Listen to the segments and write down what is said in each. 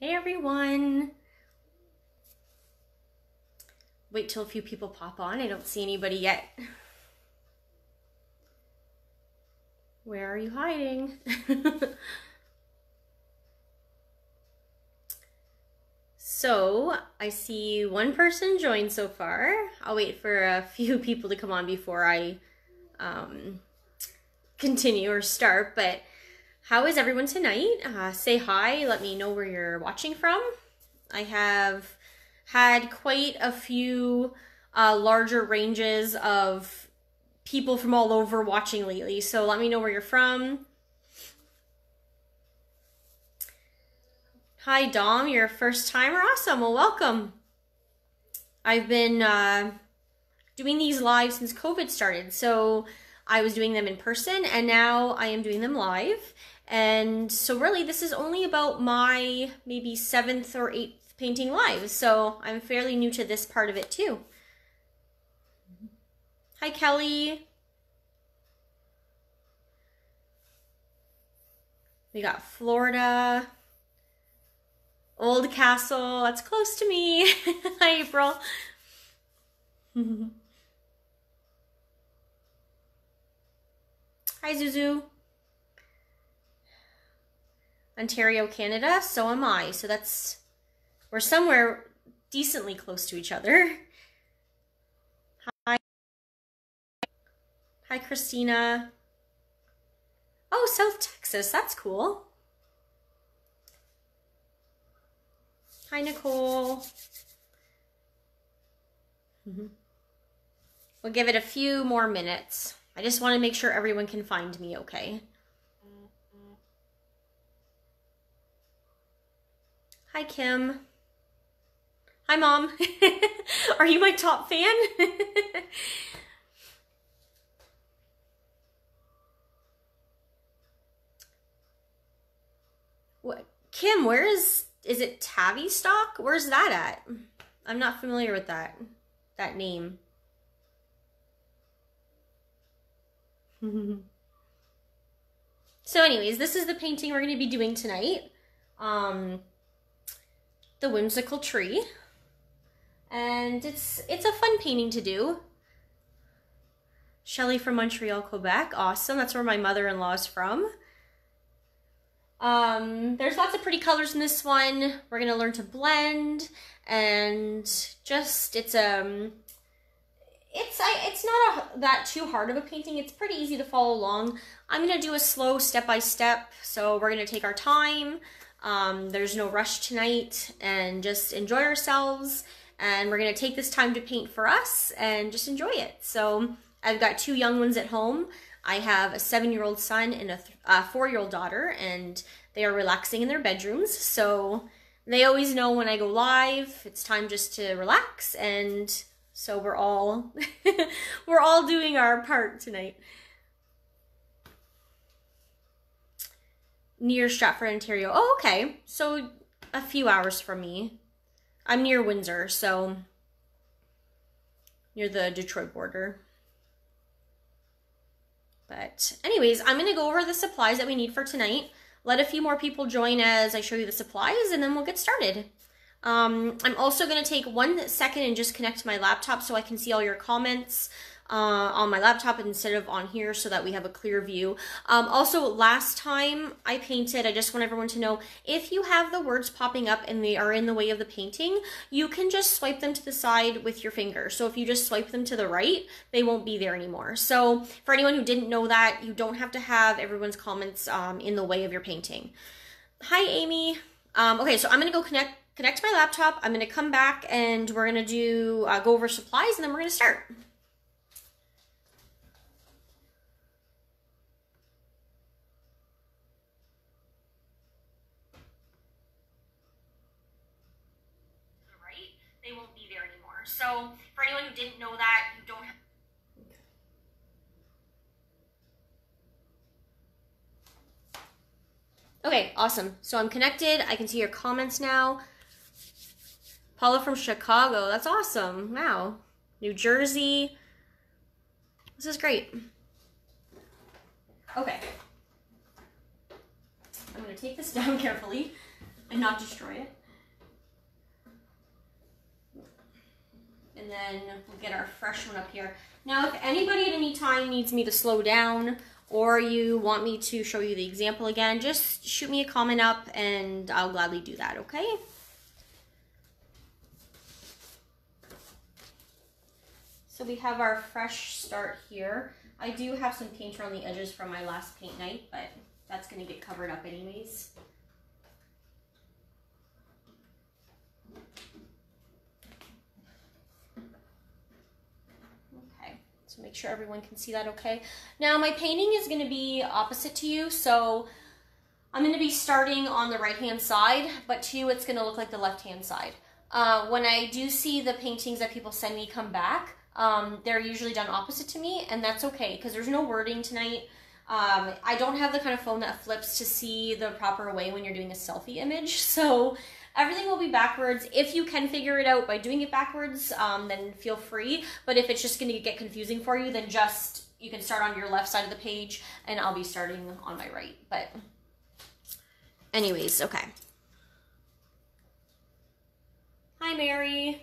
Hey everyone. Wait till a few people pop on. I don't see anybody yet. Where are you hiding? So, I see one person joined so far. I'll wait for a few people to come on before I continue or start, but how is everyone tonight? Say hi, let me know where you're watching from. I have had quite a few larger ranges of people from all over watching lately, so let me know where you're from. Hi Dom, you're a first timer? Awesome, well welcome. I've been doing these live since COVID started, so I was doing them in person and now I am doing them live. And so really this is only about my maybe 7th or 8th painting live, so I'm fairly new to this part of it too. Hi Kelly. We got Florida. Old Castle, that's close to me. Hi April. Hi Zuzu. Ontario, Canada, so am I. So we're somewhere decently close to each other. Hi. Hi Christina. Oh, South Texas, that's cool. Hi Nicole. We'll give it a few more minutes. I just want to make sure everyone can find me okay. Hi, Kim. Hi, Mom. Are you my top fan? What? Kim, where is it Tavistock? Where's that at? I'm not familiar with that name. So anyways, this is the painting we're going to be doing tonight. The Whimsical Tree. And it's a fun painting to do. Shelley from Montreal, Quebec. Awesome. That's where my mother-in-law is from. There's lots of pretty colors in this one. We're going to learn to blend and just, it's not that too hard of a painting. It's pretty easy to follow along. I'm going to do a slow step-by-step, so we're going to take our time. There's no rush tonight, and just enjoy ourselves, and we're going to take this time to paint for us and just enjoy it. So I've got 2 young ones at home. I have a 7-year-old son and a 4-year-old daughter, and they are relaxing in their bedrooms, so they always know when I go live, it's time just to relax, and so we're all we're all doing our part tonight. Near Stratford, Ontario. Oh, okay. So a few hours from me. I'm near Windsor, so near the Detroit border. But anyways, I'm going to go over the supplies that we need for tonight. Let a few more people join as I show you the supplies, and then we'll get started. I'm also going to take 1 second and just connect to my laptop so I can see all your comments on my laptop instead of on here, so that we have a clear view. Also, last time I painted, I just want everyone to know, if you have the words popping up and they are in the way of the painting, you can just swipe them to the side with your finger. So if you just swipe them to the right, they won't be there anymore. So for anyone who didn't know that, you don't have to have everyone's comments in the way of your painting. Hi, Amy. Okay, so I'm going to go connect to my laptop. I'm going to come back and we're going to do go over supplies, and then we're going to start. They won't be there anymore. So for anyone who didn't know that, you don't have... Okay, awesome. So I'm connected. I can see your comments now. Paula from Chicago. That's awesome. Wow. New Jersey. This is great. Okay. I'm going to take this down carefully. and not destroy it. And then we'll get our fresh one up here. Now, if anybody at any time needs me to slow down or you want me to show you the example again, just shoot me a comment up and I'll gladly do that, okay? So we have our fresh start here. I do have some paint around the edges from my last paint night, but that's gonna get covered up anyways. So make sure everyone can see that okay. Now my painting is going to be opposite to you, so I'm going to be starting on the right hand side, but to you it's going to look like the left hand side. When I do see the paintings that people send me come back, they're usually done opposite to me, and that's okay because there's no wording tonight. I don't have the kind of phone that flips to see the proper way when you're doing a selfie image, so everything will be backwards. If you can figure it out by doing it backwards, then feel free. But if it's just going to get confusing for you, then you can start on your left side of the page and I'll be starting on my right. But anyways, okay. Hi, Mary.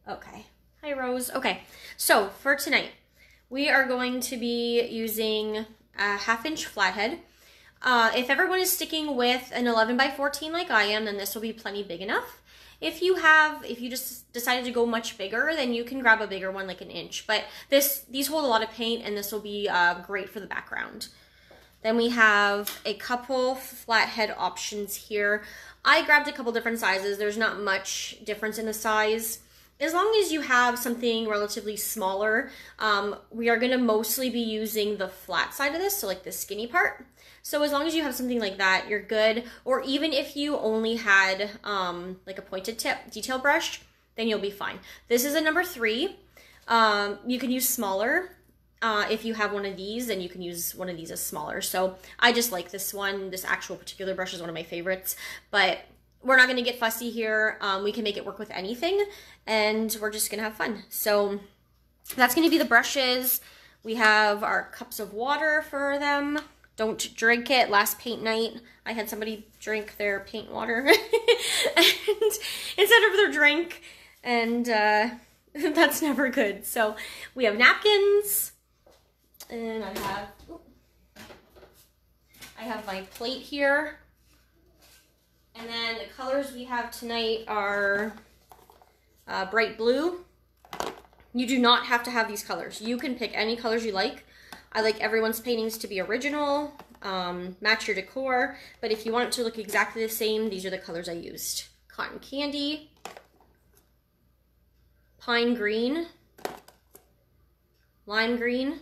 Okay. Hi, Rose. Okay, so for tonight, we are going to be using a 1/2 inch flathead. If everyone is sticking with an 11 by 14 like I am, then this will be plenty big enough. If you just decided to go much bigger, then you can grab a bigger one like 1 inch. But these hold a lot of paint, and this will be great for the background. Then we have a couple flathead options here. I grabbed a couple different sizes. There's not much difference in the size. As long as you have something relatively smaller, we are going to mostly be using the flat side of this, so like the skinny part. So as long as you have something like that, you're good. Or even if you only had like a pointed tip detail brush, then you'll be fine. This is a number 3. You can use smaller. If you have one of these, then you can use one of these as smaller. So I just like this one. This actual particular brush is one of my favorites, but we're not going to get fussy here. We can make it work with anything, and we're just going to have fun. So that's going to be the brushes. We have our cups of water for them. Don't drink it. Last paint night, I had somebody drink their paint water and instead of their drink, and that's never good. So we have napkins, and I have my plate here. And then the colors we have tonight are bright blue. You do not have to have these colors. You can pick any colors you like. I like everyone's paintings to be original, match your decor, but if you want it to look exactly the same, these are the colors I used. Cotton candy, pine green, lime green,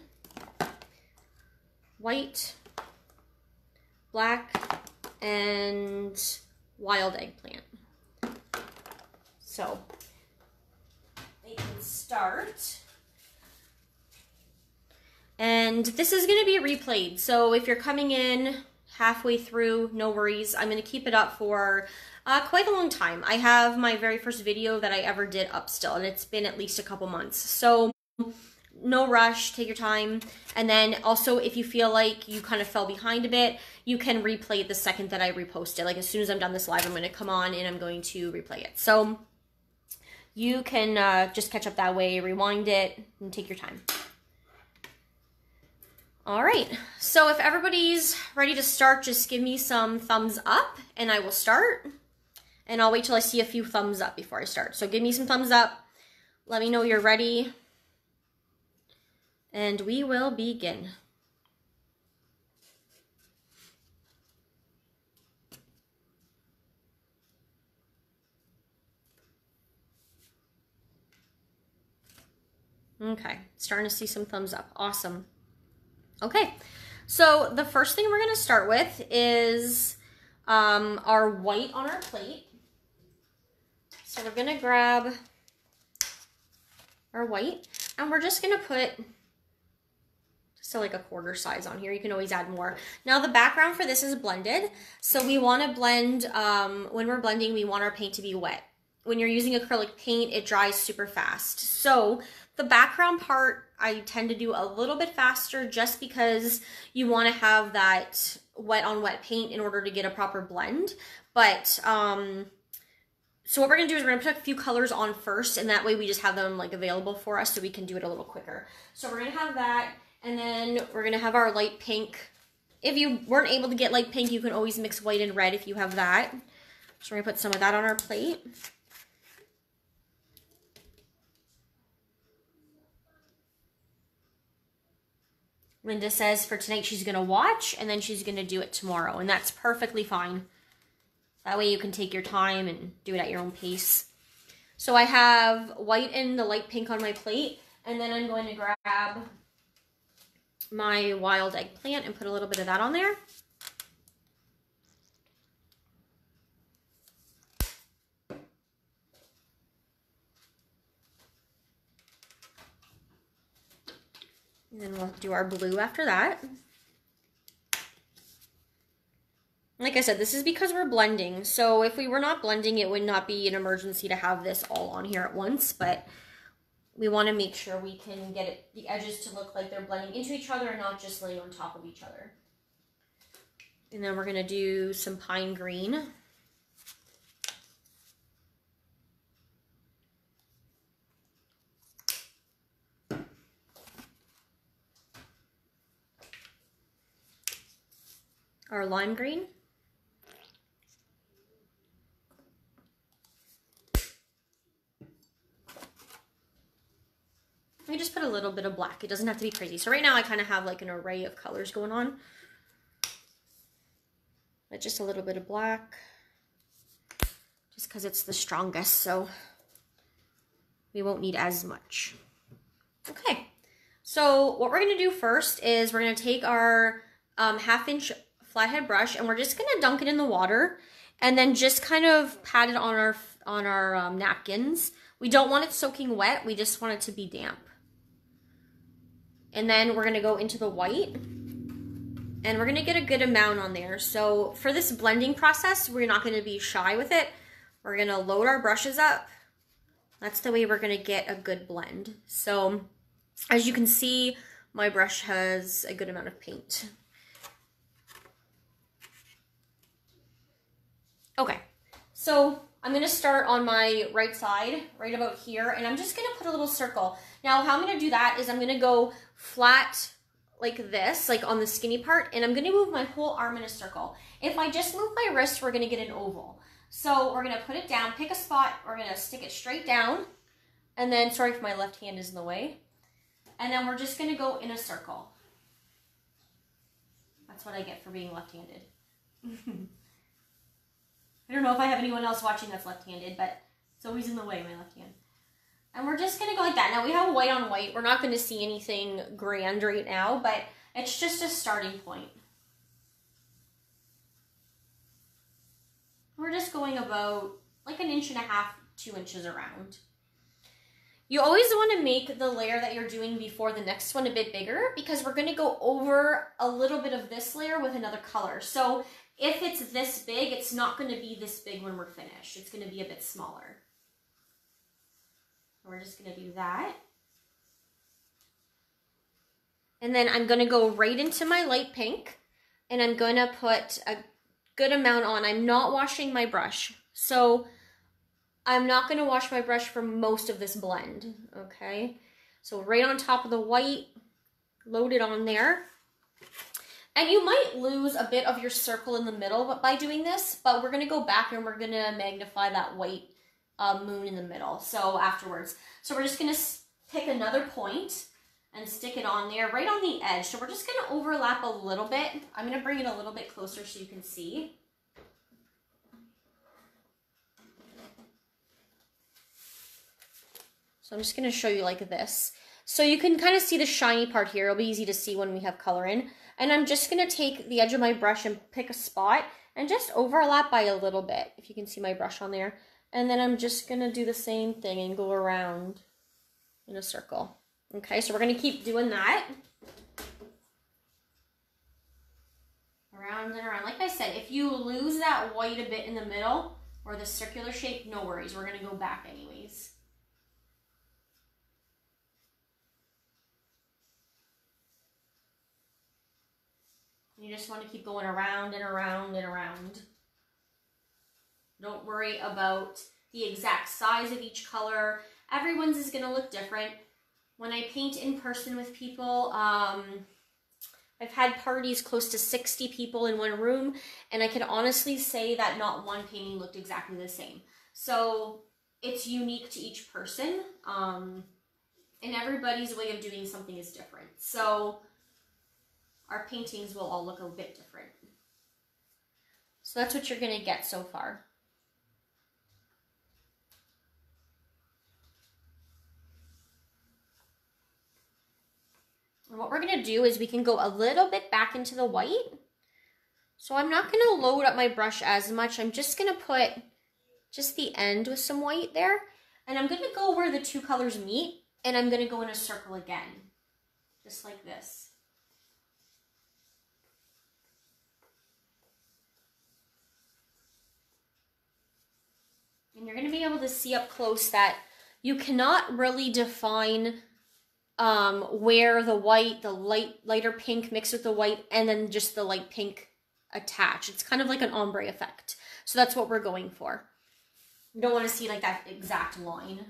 white, black, and wild eggplant. So we can start. And this is going to be replayed. So if you're coming in halfway through, no worries. I'm going to keep it up for quite a long time. I have my very first video that I ever did up still, and it's been at least a couple months. So no rush, take your time. And then also if you feel like you kind of fell behind a bit, you can replay it the second that I repost it. Like as soon as I'm done this live, I'm going to come on and I'm going to replay it. So you can just catch up that way, rewind it, and take your time. All right, so if everybody's ready to start, just give me some thumbs up and I will start. And I'll wait till I see a few thumbs up before I start. So give me some thumbs up. Let me know you're ready. And we will begin. Okay, starting to see some thumbs up. Awesome. Okay, so the first thing we're going to start with is our white on our plate. So we're going to grab our white, and we're just going to put just like a quarter size on here. You can always add more. Now the background for this is blended, so we want to blend, when we're blending, we want our paint to be wet. When you're using acrylic paint, it dries super fast. So The background part, I tend to do a little bit faster just because you want to have that wet on wet paint in order to get a proper blend. But, so what we're going to do is we're going to put a few colors on first, and that way we just have them like available for us so we can do it a little quicker. So we're going to have that, and then we're going to have our light pink. If you weren't able to get light pink, you can always mix white and red if you have that. So we're going to put some of that on our plate. Linda says for tonight she's going to watch and then she's going to do it tomorrow, and that's perfectly fine. That way you can take your time and do it at your own pace. So I have white and the light pink on my plate, and then I'm going to grab my wild eggplant and put a little bit of that on there. And then we'll do our blue after that. Like I said, this is because we're blending. So if we were not blending, it would not be an emergency to have this all on here at once. But we want to make sure we can get the edges to look like they're blending into each other and not just laying on top of each other. And then we're going to do some pine green. Our lime green. I just put a little bit of black. It doesn't have to be crazy. So right now I kind of have like an array of colors going on. But just a little bit of black. Just because it's the strongest, so we won't need as much. Okay, so what we're going to do first is we're going to take our 1/2 inch flathead brush, and we're just going to dunk it in the water and then just kind of pat it on our napkins. We don't want it soaking wet. We just want it to be damp. And then we're going to go into the white, and we're going to get a good amount on there. So for this blending process, we're not going to be shy with it. We're going to load our brushes up. That's the way we're going to get a good blend. So as you can see, my brush has a good amount of paint. Okay, so I'm going to start on my right side, right about here, and I'm just going to put a little circle. Now, how I'm going to do that is I'm going to go flat like this, like on the skinny part, and I'm going to move my whole arm in a circle. If I just move my wrist, we're going to get an oval. So we're going to put it down, pick a spot, we're going to stick it straight down, and then, sorry if my left hand is in the way, and then we're just going to go in a circle. That's what I get for being left-handed. I don't know if I have anyone else watching that's left-handed, but it's always in the way, my left hand. And we're just going to go like that. Now, we have white on white. We're not going to see anything grand right now, but it's just a starting point. We're just going about like 1.5 inches, 2 inches around. You always want to make the layer that you're doing before the next one a bit bigger, because we're going to go over a little bit of this layer with another color. So if it's this big, it's not going to be this big when we're finished. It's going to be a bit smaller. We're just going to do that. And then I'm going to go right into my light pink, and I'm going to put a good amount on. I'm not washing my brush. So I'm not going to wash my brush for most of this blend, okay? So right on top of the white, load it on there. And you might lose a bit of your circle in the middle by doing this, but we're going to go back and we're going to magnify that white moon in the middle, so afterwards. So we're just going to pick another point and stick it on there, right on the edge. So we're just going to overlap a little bit. I'm going to bring it a little bit closer so you can see. So I'm just going to show you like this. So you can kind of see the shiny part here. It'll be easy to see when we have color in. And I'm just going to take the edge of my brush and pick a spot and just overlap by a little bit, if you can see my brush on there. And then I'm just going to do the same thing and go around in a circle. Okay, so we're going to keep doing that. Around and around. Like I said, if you lose that white a bit in the middle or the circular shape, no worries. We're going to go back anyways. You just want to keep going around and around and around. Don't worry about the exact size of each color. Everyone's is going to look different. When I paint in person with people, I've had parties close to 60 people in one room, and I can honestly say that not one painting looked exactly the same. So it's unique to each person, and everybody's way of doing something is different. So our paintings will all look a bit different. So that's what you're going to get so far. And what we're going to do is we can go a little bit back into the white. So I'm not going to load up my brush as much. I'm just going to put just the end with some white there. And I'm going to go where the two colors meet, and I'm going to go in a circle again, just like this. And you're going to be able to see up close that you cannot really define where the white, the lighter pink mixed with the white, and then just the light pink attach. It's kind of like an ombre effect. So that's what we're going for. You don't want to see like that exact line.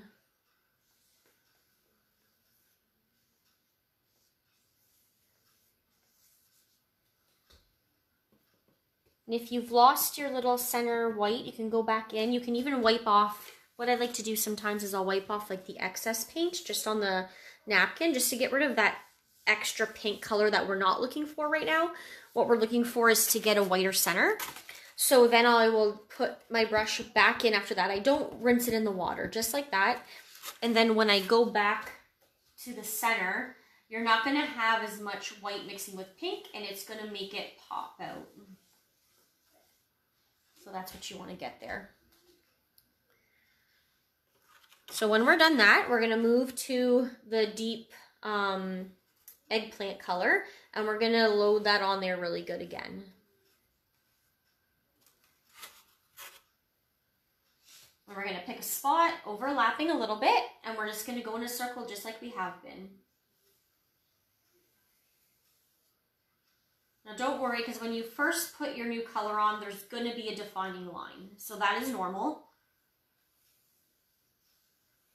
And if you've lost your little center white, you can go back in. You can even wipe off. What I like to do sometimes is I'll wipe off like the excess paint just on the napkin, just to get rid of that extra pink color that we're not looking for right now. What we're looking for is to get a whiter center. So then I will put my brush back in after that. I don't rinse it in the water, just like that. And then when I go back to the center, you're not going to have as much white mixing with pink, and it's going to make it pop out. So that's what you want to get there. So when we're done that, we're going to move to the deep eggplant color, and we're going to load that on there really good again. And we're going to pick a spot overlapping a little bit, and we're just going to go in a circle just like we have been. Now don't worry, because when you first put your new color on, there's going to be a defining line. So that is normal,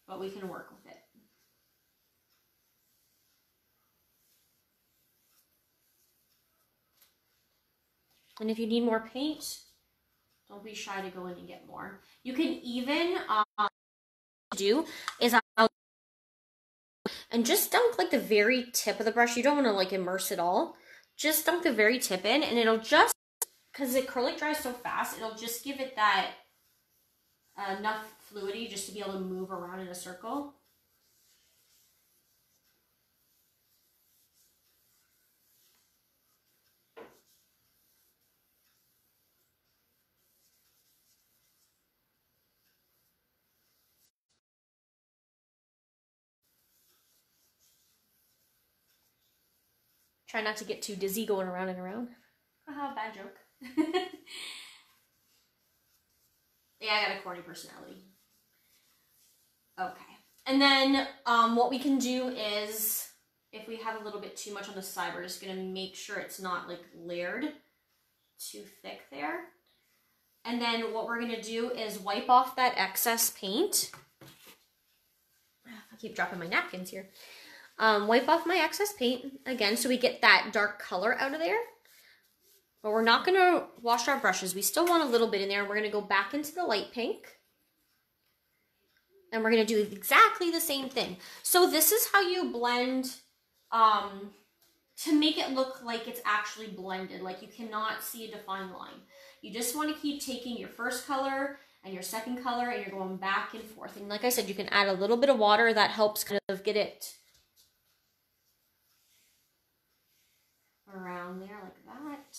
but we can work with it. And if you need more paint, don't be shy to go in and get more. You can even do is and just dunk like the very tip of the brush. You don't want to like immerse it all. Just dunk the very tip in, and it'll just, because the acrylic dries so fast, it'll just give it that enough fluidity just to be able to move around in a circle. Try not to get too dizzy going around and around. Haha, bad joke. Yeah, I got a corny personality. Okay. And then what we can do is, if we have a little bit too much on the side, we're just going to make sure it's not like layered too thick there. And then what we're going to do is wipe off that excess paint. I keep dropping my napkins here. Wipe off my excess paint again so we get that dark color out of there. But we're not going to wash our brushes. We still want a little bit in there. We're going to go back into the light pink. And we're going to do exactly the same thing. So this is how you blend to make it look like it's actually blended. Like you cannot see a defined line. You just want to keep taking your first color and your second color, and you're going back and forth. And like I said, you can add a little bit of water. That helps kind of get it around there like that.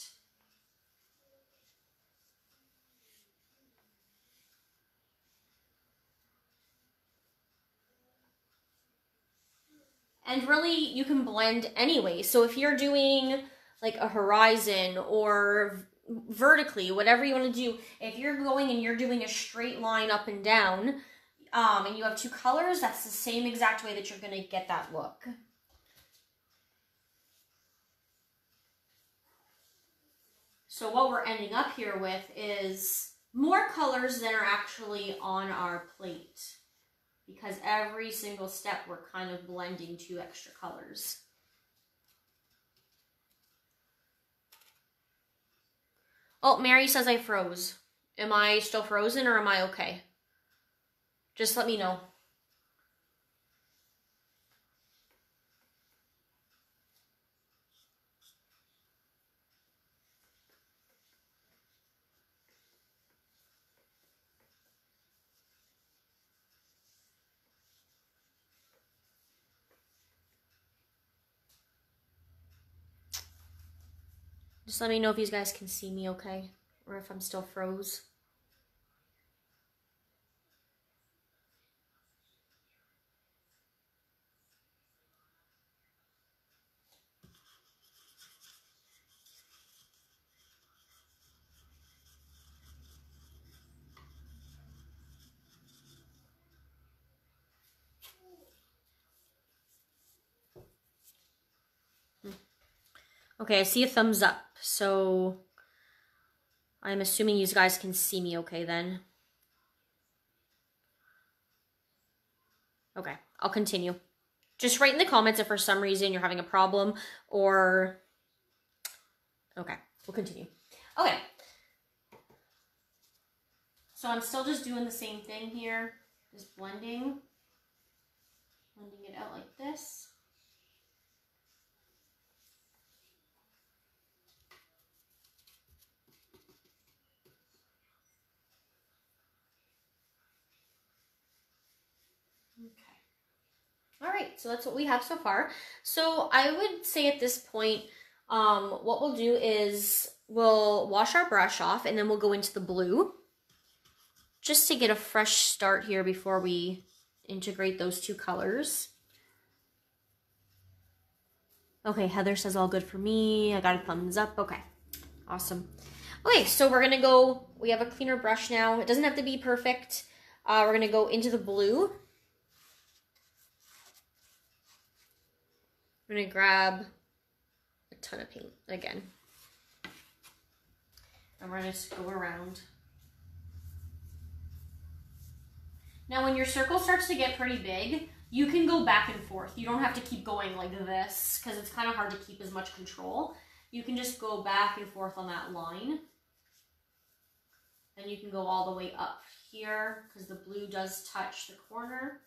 And really, you can blend anyway. So if you're doing like a horizon or vertically, whatever you want to do, if you're going and you're doing a straight line up and down, and you have two colors, that's the same exact way that you're going to get that look. So what we're ending up here with is more colors than are actually on our plate, because every single step we're kind of blending 2 extra colors. Oh, Mary says I froze. Am I still frozen or am I okay? Just let me know. Just let me know if you guys can see me okay, or if I'm still froze. Okay, I see a thumbs up, so I'm assuming you guys can see me okay then. Okay, I'll continue. Just write in the comments if for some reason you're having a problem or... Okay, we'll continue. Okay. So I'm still just doing the same thing here, just blending it out like this. All right, so that's what we have so far. So I would say at this point, what we'll do is we'll wash our brush off and then we'll go into the blue just to get a fresh start here before we integrate those 2 colors. Okay, Heather says all good for me. I got a thumbs up. Okay, awesome. Okay, so we're gonna go, we have a cleaner brush now. It doesn't have to be perfect. We're gonna go into the blue. I'm gonna grab a ton of paint again. And we're gonna just go around. Now when your circle starts to get pretty big, you can go back and forth. You don't have to keep going like this because it's kind of hard to keep as much control. You can just go back and forth on that line. And you can go all the way up here because the blue does touch the corner.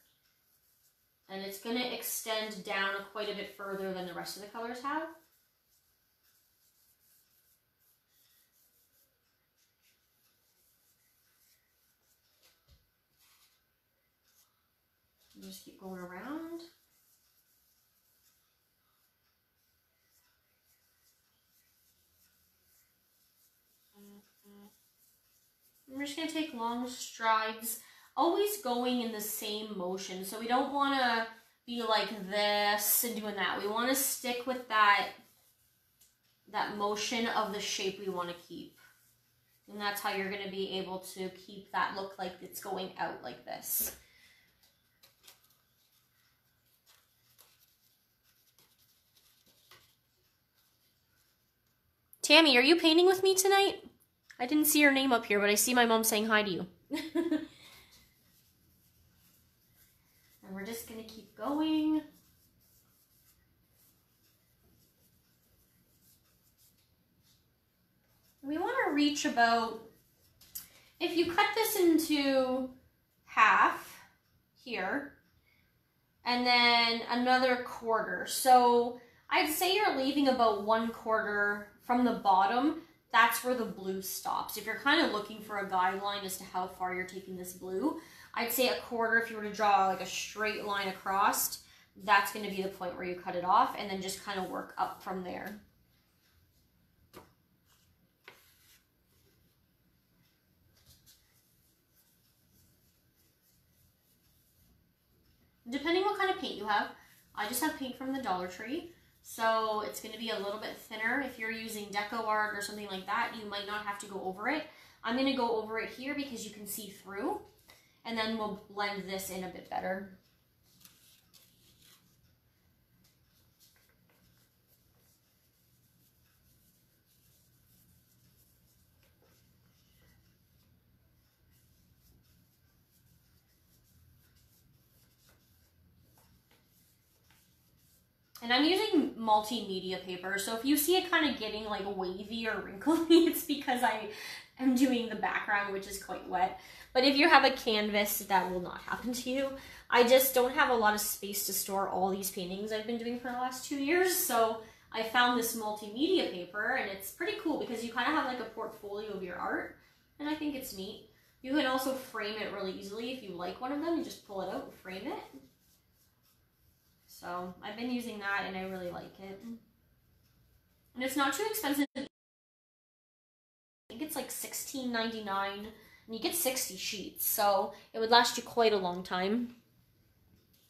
And it's going to extend down quite a bit further than the rest of the colors have. And just keep going around. I'm just going to take long strides, always going in the same motion. So we don't want to be like this and doing that. We want to stick with that motion of the shape we want to keep. And that's how you're going to be able to keep that look like it's going out like this. Tammy, are you painting with me tonight? I didn't see your name up here, but I see my mom saying hi to you. And we're just going to keep going. We want to reach about, if you cut this into half here, and then another quarter. So I'd say you're leaving about 1/4 from the bottom. That's where the blue stops. If you're kind of looking for a guideline as to how far you're taking this blue, I'd say 1/4, if you were to draw like a straight line across, that's going to be the point where you cut it off, and then just kind of work up from there. Depending what kind of paint you have, I just have paint from the Dollar Tree. So it's going to be a little bit thinner. If you're using Deco Art or something like that, you might not have to go over it. I'm going to go over it here because you can see through, and then we'll blend this in a bit better. And I'm using multimedia paper, so if you see it kind of getting like wavy or wrinkly, it's because I am doing the background, which is quite wet. But if you have a canvas, that will not happen to you. I just don't have a lot of space to store all these paintings I've been doing for the last 2 years, so I found this multimedia paper, and it's pretty cool because you kind of have like a portfolio of your art, and I think it's neat. You can also frame it really easily. If you like one of them, you just pull it out and frame it. So I've been using that and I really like it. And it's not too expensive. I think it's like $16.99 and you get 60 sheets. So it would last you quite a long time.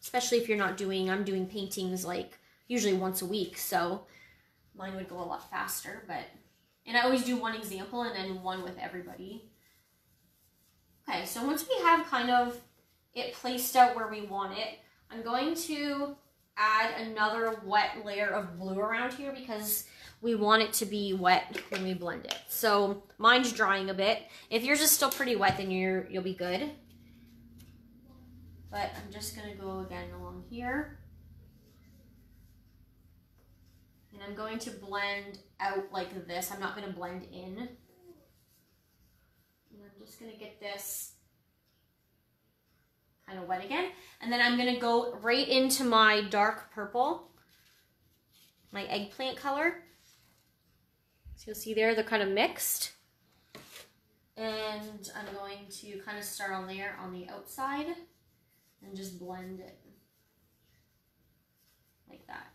Especially if you're not doing, I'm doing paintings like usually once a week. So mine would go a lot faster, and I always do one example and then one with everybody. Okay, so once we have kind of it placed out where we want it, I'm going to add another wet layer of blue around here because we want it to be wet when we blend it. So mine's drying a bit. If yours is still pretty wet, then you'll be good. But I'm just gonna go again along here. And I'm going to blend out like this. I'm not gonna blend in. And I'm just gonna get this kind of wet again. And then I'm gonna go right into my dark purple, my eggplant color. So you'll see there, they're kind of mixed. And I'm going to kind of start on there on the outside and just blend it like that.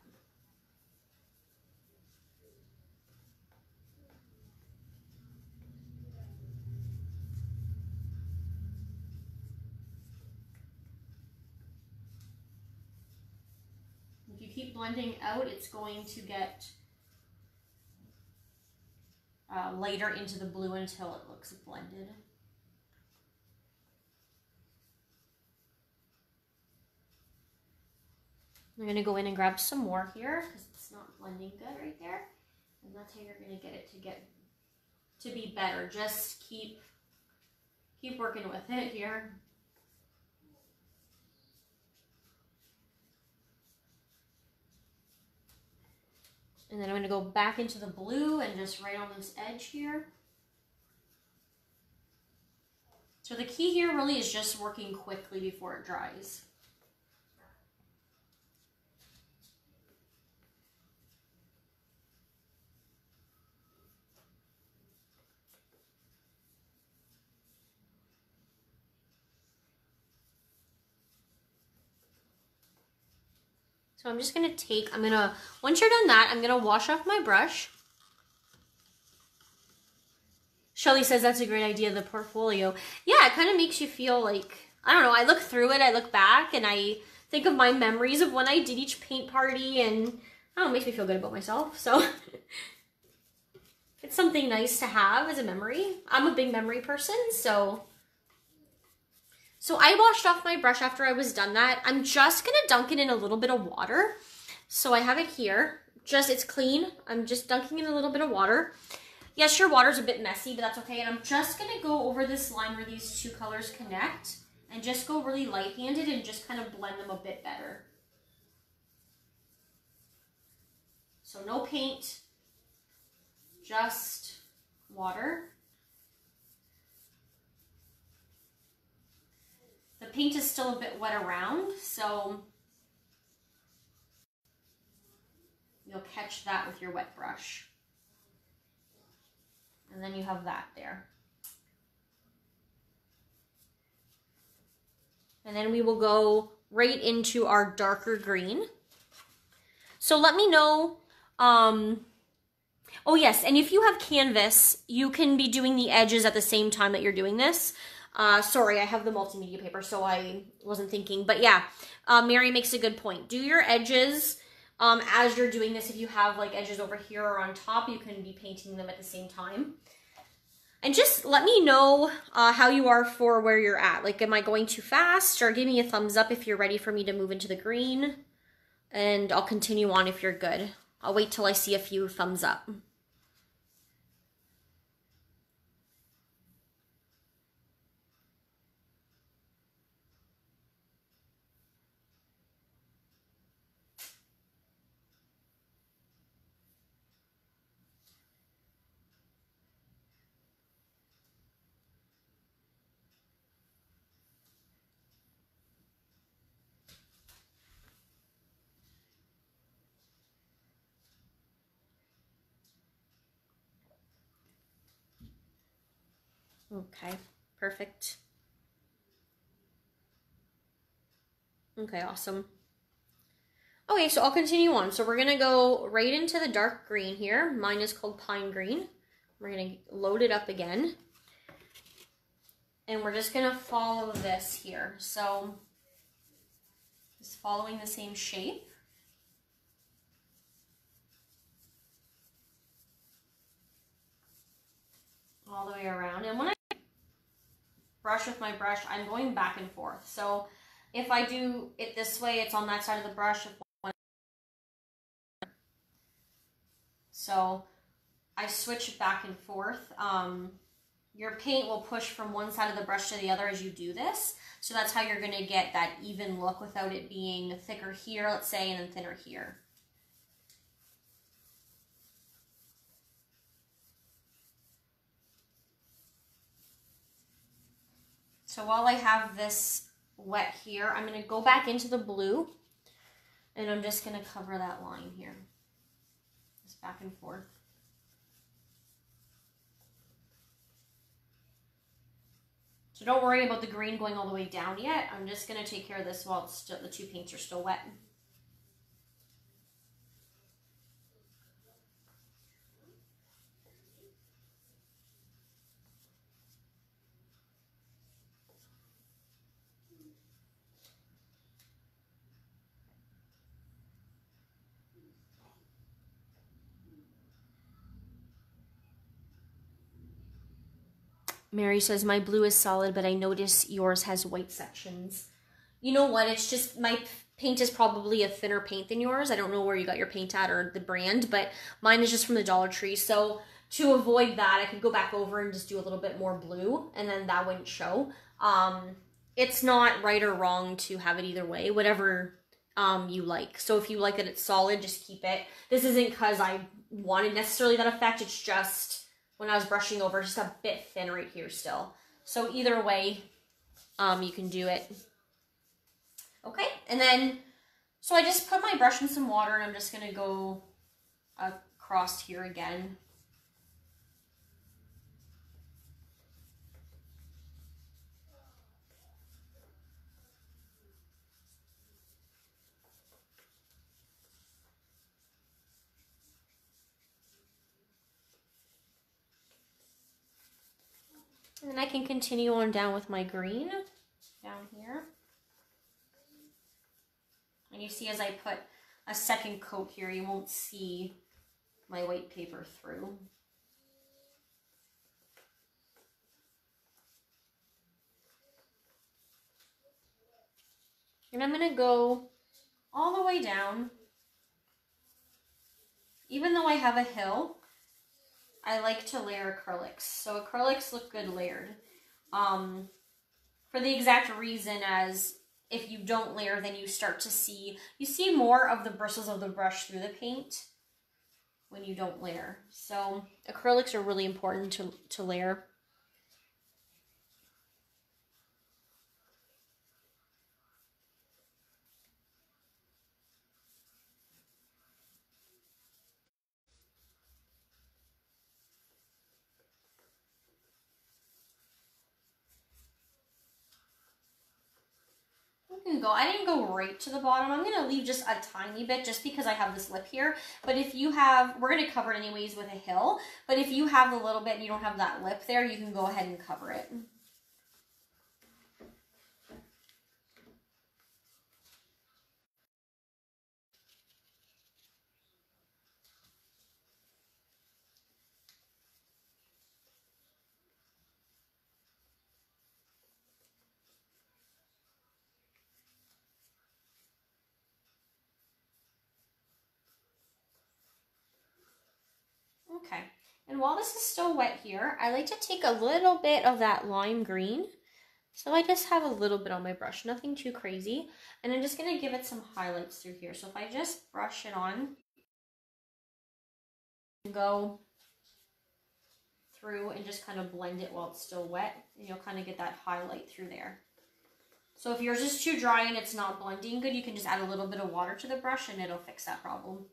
If you keep blending out, it's going to get lighter into the blue until it looks blended. I'm going to go in and grab some more here because it's not blending good right there. And that's how you're going to get it to be better. Just keep working with it here. And then I'm going to go back into the blue and just right on this edge here. So the key here really is just working quickly before it dries. So I'm just gonna once you're done that, I'm gonna wash off my brush. Shelly says that's a great idea, the portfolio. Yeah, it kind of makes you feel like, I don't know, I look through it, I look back, and I think of my memories of when I did each paint party, and I don't know, it makes me feel good about myself, so. It's something nice to have as a memory. I'm a big memory person, so I washed off my brush after I was done that. I'm just gonna dunk it in a little bit of water. So I have it here. It's clean. I'm just dunking in a little bit of water. Yes, your water's a bit messy, but that's okay. And I'm just gonna go over this line where these two colors connect and just go really light-handed and just kind of blend them a bit better. So no paint, just water. The paint is still a bit wet around, so you'll catch that with your wet brush. And then you have that there. And then we will go right into our darker green. So let me know, oh yes, and if you have canvas, you can be doing the edges at the same time that you're doing this. Sorry, I have the multimedia paper, so I wasn't thinking. But yeah, Mary makes a good point. Do your edges as you're doing this. If you have like edges over here or on top, you can be painting them at the same time. And just let me know how you are for where you're at. Like, am I going too fast? Or give me a thumbs up if you're ready for me to move into the green. And I'll continue on if you're good. I'll wait till I see a few thumbs up. Okay, perfect. Okay, awesome. Okay, so I'll continue on. So we're gonna go right into the dark green here. Mine is called Pine Green. We're gonna load it up again. And we're just gonna follow this here. So just following the same shape. All the way around. And when I brush with my brush, I'm going back and forth. So if I do it this way, it's on that side of the brush. So I switch back and forth. Your paint will push from one side of the brush to the other as you do this. So that's how you're gonna get that even look without it being thicker here, let's say, and then thinner here. So while I have this wet here, I'm gonna go back into the blue and I'm just gonna cover that line here. Just back and forth. So don't worry about the green going all the way down yet. I'm just gonna take care of this while it's still, the two paints are still wet. Mary says, my blue is solid, but I notice yours has white sections. You know what? It's just my paint is probably a thinner paint than yours. I don't know where you got your paint at or the brand, but mine is just from the Dollar Tree. So to avoid that, I could go back over and just do a little bit more blue, and then that wouldn't show. It's not right or wrong to have it either way, whatever you like. So if you like that it's solid, just keep it. This isn't because I wanted necessarily that effect. It's just when I was brushing over, just a bit thin right here still. So either way, you can do it. Okay, and then, so I just put my brush in some water and I'm just gonna go across here again. And then I can continue on down with my green down here. And you see as I put a second coat here, you won't see my white paper through. And I'm gonna go all the way down. Even though I have a hill, I like to layer acrylics. So acrylics look good layered. For the exact reason as if you don't layer, then you start to see, you see more of the bristles of the brush through the paint when you don't layer. So acrylics are really important to layer. I didn't go right to the bottom. I'm going to leave just a tiny bit just because I have this lip here. But if you have, we're going to cover it anyways with a hill. But if you have a little bit and you don't have that lip there, you can go ahead and cover it. Okay, and while this is still wet here, I like to take a little bit of that lime green. So I just have a little bit on my brush, nothing too crazy. And I'm just gonna give it some highlights through here. So if I just brush it on, and go through and just kind of blend it while it's still wet, and you'll kind of get that highlight through there. So if yours is too dry and it's not blending good, you can just add a little bit of water to the brush and it'll fix that problem.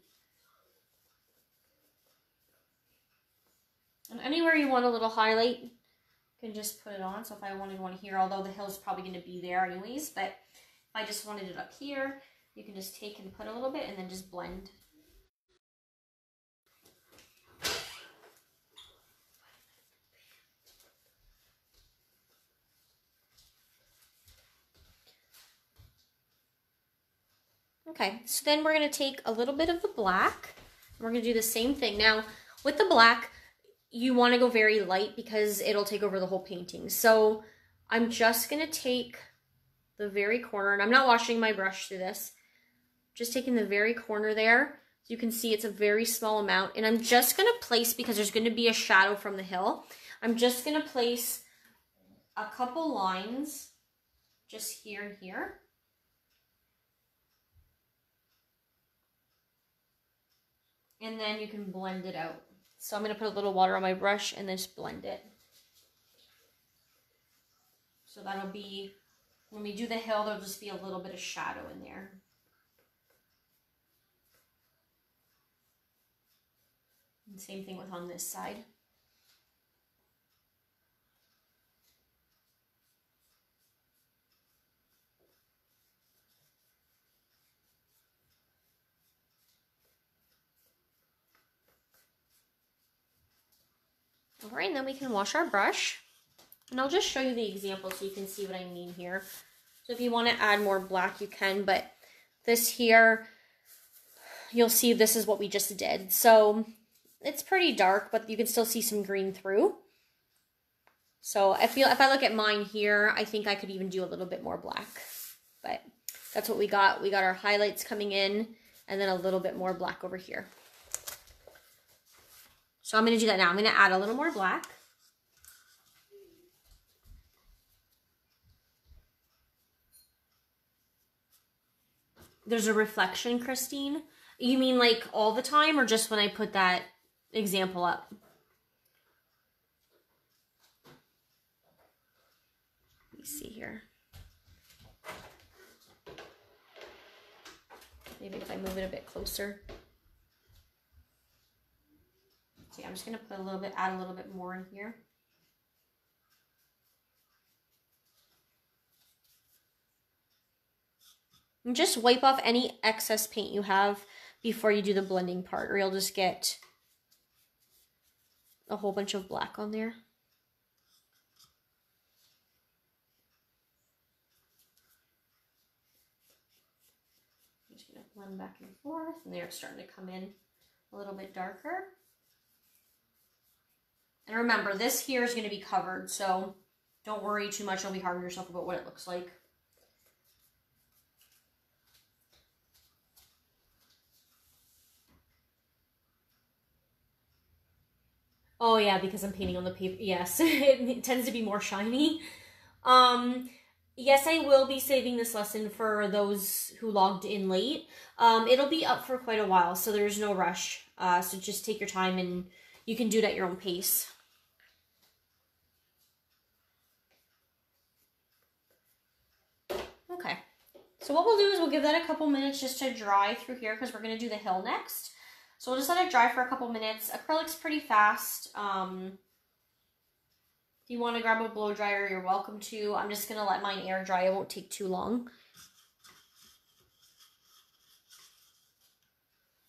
And anywhere you want a little highlight, can just put it on. So if I wanted one here, although the hill's probably going to be there anyways, but if I just wanted it up here, you can just take and put a little bit and then just blend. Okay, so then we're going to take a little bit of the black. And we're going to do the same thing. Now, with the black, you want to go very light because it'll take over the whole painting. So I'm just going to take the very corner, and I'm not washing my brush through this. Just taking the very corner there. So you can see it's a very small amount. And I'm just going to place, because there's going to be a shadow from the hill, I'm just going to place a couple lines just here and here. And then you can blend it out. So I'm going to put a little water on my brush and then just blend it. So that'll be, when we do the hill, there'll just be a little bit of shadow in there. And same thing with on this side. All right, and then we can wash our brush. And I'll just show you the example so you can see what I mean here. So if you want to add more black, you can, but this here, you'll see this is what we just did. So it's pretty dark, but you can still see some green through. So if I look at mine here, I think I could even do a little bit more black, but that's what we got. We got our highlights coming in and then a little bit more black over here. So I'm going to do that now. I'm going to add a little more black. There's a reflection, Christine. You mean like all the time or just when I put that example up? Let me see here. Maybe if I move it a bit closer. See, I'm just going to put a little bit, add a little bit more in here. And just wipe off any excess paint you have before you do the blending part, or you'll just get a whole bunch of black on there. I'm just going to blend back and forth, and there it's starting to come in a little bit darker. And remember, this here is going to be covered, so don't worry too much. Don't be hard on yourself about what it looks like. Oh yeah, because I'm painting on the paper. Yes, it tends to be more shiny. Yes, I will be saving this lesson for those who logged in late. It'll be up for quite a while, so there's no rush. So just take your time and you can do it at your own pace. Okay, so what we'll do is we'll give that a couple minutes just to dry through here because we're going to do the hill next. So we'll just let it dry for a couple minutes. Acrylic's pretty fast. If you want to grab a blow dryer, you're welcome to. I'm just going to let mine air dry. It won't take too long.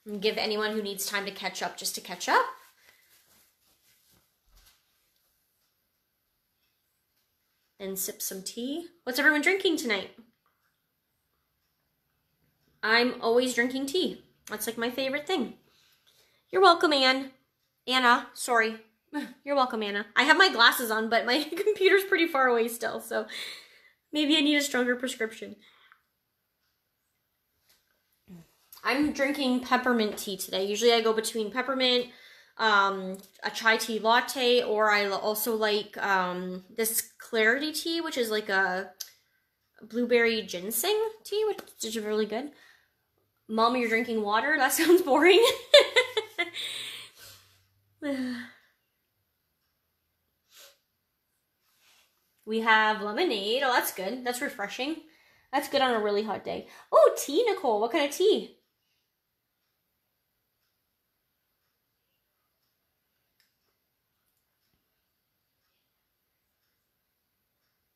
And give anyone who needs time to catch up just to catch up. And sip some tea. What's everyone drinking tonight? I'm always drinking tea. That's like my favorite thing. You're welcome, Anna, sorry. You're welcome, Anna. I have my glasses on, but my computer's pretty far away still, so maybe I need a stronger prescription. I'm drinking peppermint tea today. Usually I go between peppermint, a chai tea latte, or I also like this clarity tea, which is like a blueberry ginseng tea, which is really good. Mom, you're drinking water? That sounds boring. We have lemonade. Oh, that's good. That's refreshing. That's good on a really hot day. Oh, tea, Nicole. What kind of tea?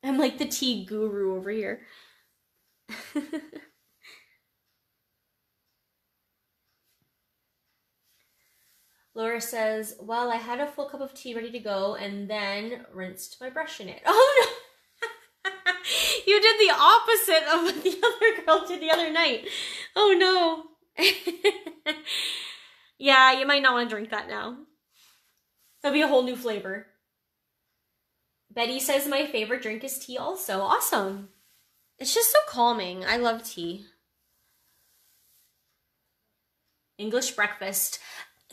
I'm like the tea guru over here. Laura says, well, I had a full cup of tea ready to go and then rinsed my brush in it. Oh no! You did the opposite of what the other girl did the other night. Oh no. Yeah, you might not want to drink that now. That'll be a whole new flavor. Betty says my favorite drink is tea also. Awesome. It's just so calming. I love tea. English breakfast.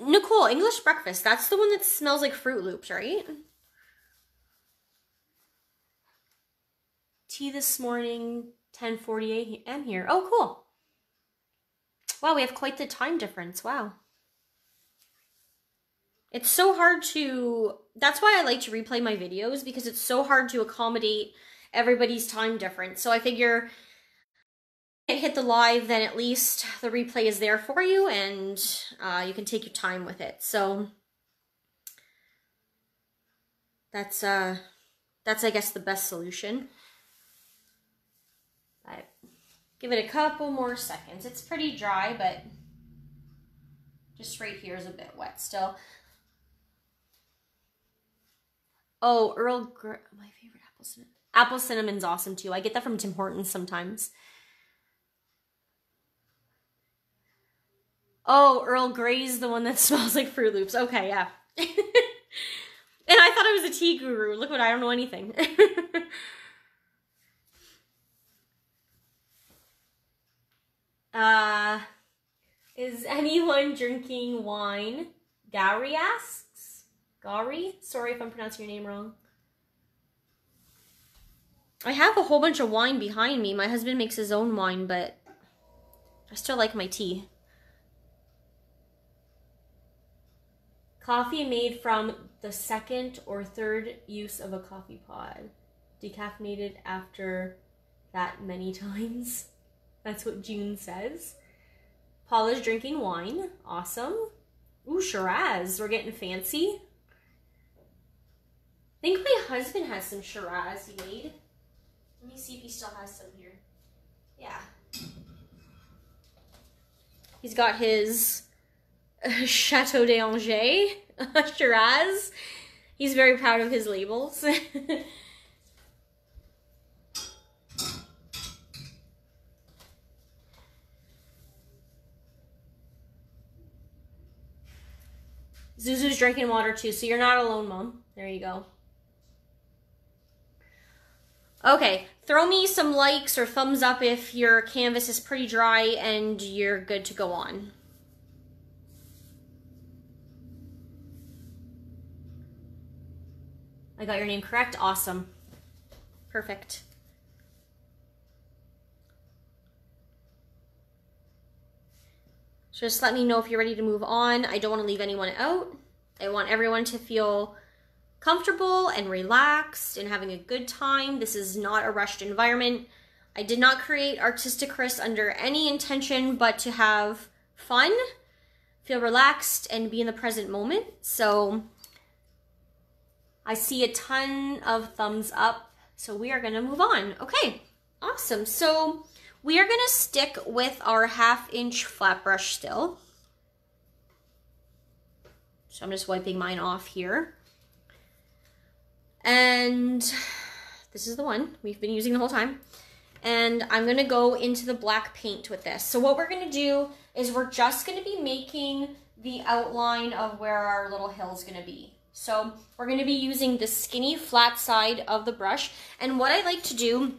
Nicole, English breakfast. That's the one that smells like Fruit Loops, right? Tea this morning, 10:40 a.m. here. Oh, cool. Wow, we have quite the time difference. Wow. It's so hard to... That's why I like to replay my videos, because it's so hard to accommodate everybody's time difference. So I figure... hit the live, then at least the replay is there for you and you can take your time with it. So that's I guess the best solution. But give it a couple more seconds. It's pretty dry, but just right here is a bit wet still. Oh, my favorite apple cinnamon. Apple cinnamon's awesome too. I get that from Tim Hortons sometimes. Oh, Earl Grey's the one that smells like Fruit Loops. Okay, yeah. And I thought I was a tea guru. Look what, I don't know anything. Is anyone drinking wine? Gary asks. Gary? Sorry if I'm pronouncing your name wrong. I have a whole bunch of wine behind me. My husband makes his own wine, but I still like my tea. Coffee made from the second or third use of a coffee pod. Decaffeinated after that many times. That's what June says. Paula's drinking wine. Awesome. Ooh, Shiraz. We're getting fancy. I think my husband has some Shiraz he made. Let me see if he still has some here. Yeah. He's got his Chateau d'Angers Shiraz. He's very proud of his labels. Zuzu's drinking water too, so you're not alone, Mom. There you go. Okay, throw me some likes or thumbs up if your canvas is pretty dry and you're good to go on. I got your name correct. Awesome. Perfect. So just let me know if you're ready to move on. I don't want to leave anyone out. I want everyone to feel comfortable and relaxed and having a good time. This is not a rushed environment. I did not create Artistic Chris under any intention but to have fun, feel relaxed, and be in the present moment. So I see a ton of thumbs up, so we are gonna move on. Okay, awesome. So we are gonna stick with our 1/2 inch flat brush still. So I'm just wiping mine off here. And this is the one we've been using the whole time. And I'm gonna go into the black paint with this. So what we're gonna do is we're just gonna be making the outline of where our little hill's gonna be. So we're gonna be using the skinny flat side of the brush. And what I like to do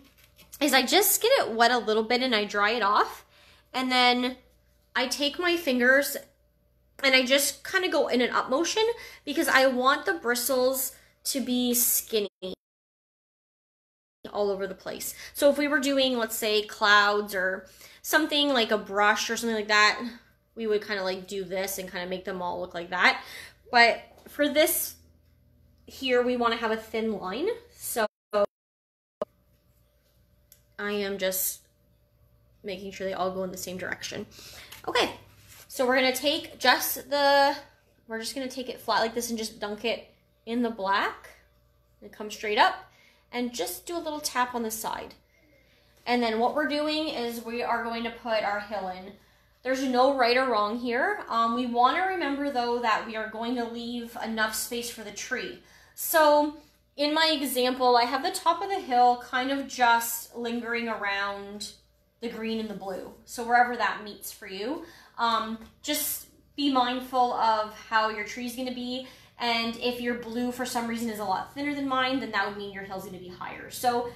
is I just get it wet a little bit and I dry it off. And then I take my fingers and I just kind of go in an up motion because I want the bristles to be skinny all over the place. So if we were doing, let's say, clouds or something like a brush or something like that, we would kind of like do this and kind of make them all look like that. But for this here, we want to have a thin line. So I am just making sure they all go in the same direction. Okay, so we're going to take we're just going to take it flat like this and just dunk it in the black. And come straight up. and just do a little tap on the side. And then what we're doing is we are going to put our hill in. There's no right or wrong here. We want to remember though that we are going to leave enough space for the tree. So in my example, I have the top of the hill kind of just lingering around the green and the blue. So wherever that meets for you, just be mindful of how your tree is going to be. And if your blue for some reason is a lot thinner than mine, then that would mean your hill is going to be higher. So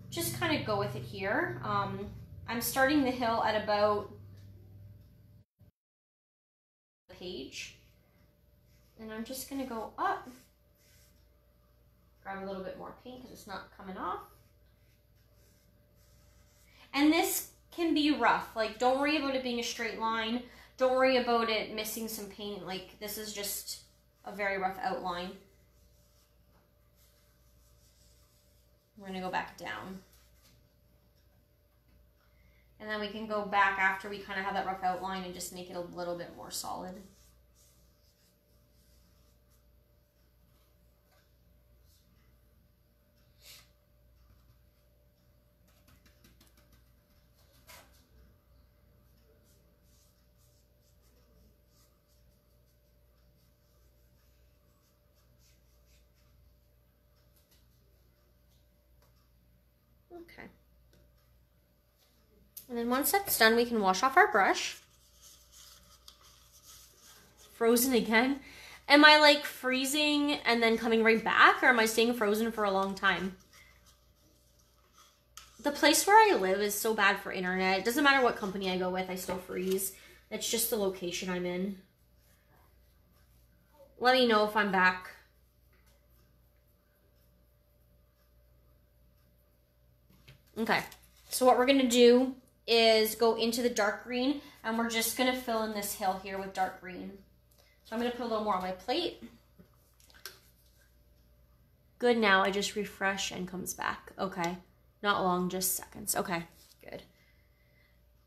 just kind of go with it here. I'm starting the hill at about the page. And I'm just going to go up. Grab a little bit more paint because it's not coming off. And this can be rough. Like, don't worry about it being a straight line. Don't worry about it missing some paint. Like, this is just a very rough outline. We're going to go back down. And then we can go back after we kind of have that rough outline and just make it a little bit more solid. Okay. And then once that's done, we can wash off our brush. Frozen again. Am I like freezing and then coming right back, or am I staying frozen for a long time? The place where I live is so bad for internet. It doesn't matter what company I go with, I still freeze. It's just the location I'm in. Let me know if I'm back. Okay, so what we're gonna do is go into the dark green, and we're just gonna fill in this hill here with dark green. So I'm gonna put a little more on my plate. Good, now I just refresh and comes back. Okay, not long, just seconds. Okay, good.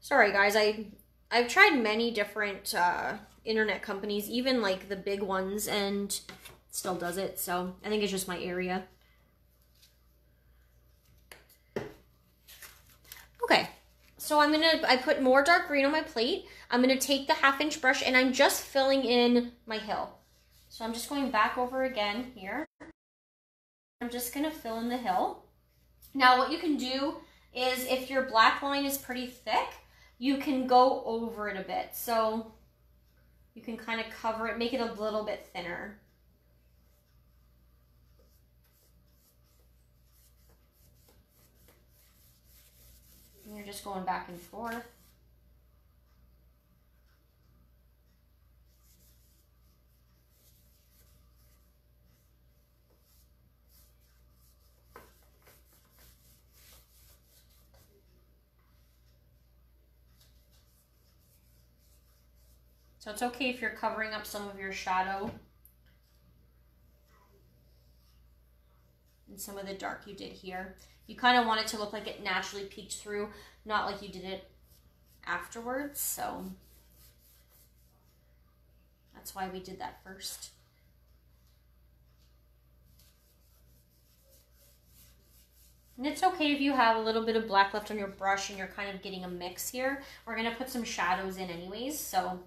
Sorry guys, I've tried many different internet companies, even like the big ones, and it still does it. So I think it's just my area. Okay, so I put more dark green on my plate. I'm gonna take the 1/2 inch brush and I'm just filling in my hill. So I'm just going back over again here. I'm just gonna fill in the hill. Now what you can do is if your black line is pretty thick, you can go over it a bit. So you can kind of cover it, make it a little bit thinner. And you're just going back and forth. So it's okay if you're covering up some of your shadow and some of the dark you did here. You kind of want it to look like it naturally peeked through, not like you did it afterwards. So that's why we did that first. And it's okay if you have a little bit of black left on your brush and you're kind of getting a mix here. We're going to put some shadows in anyways, so.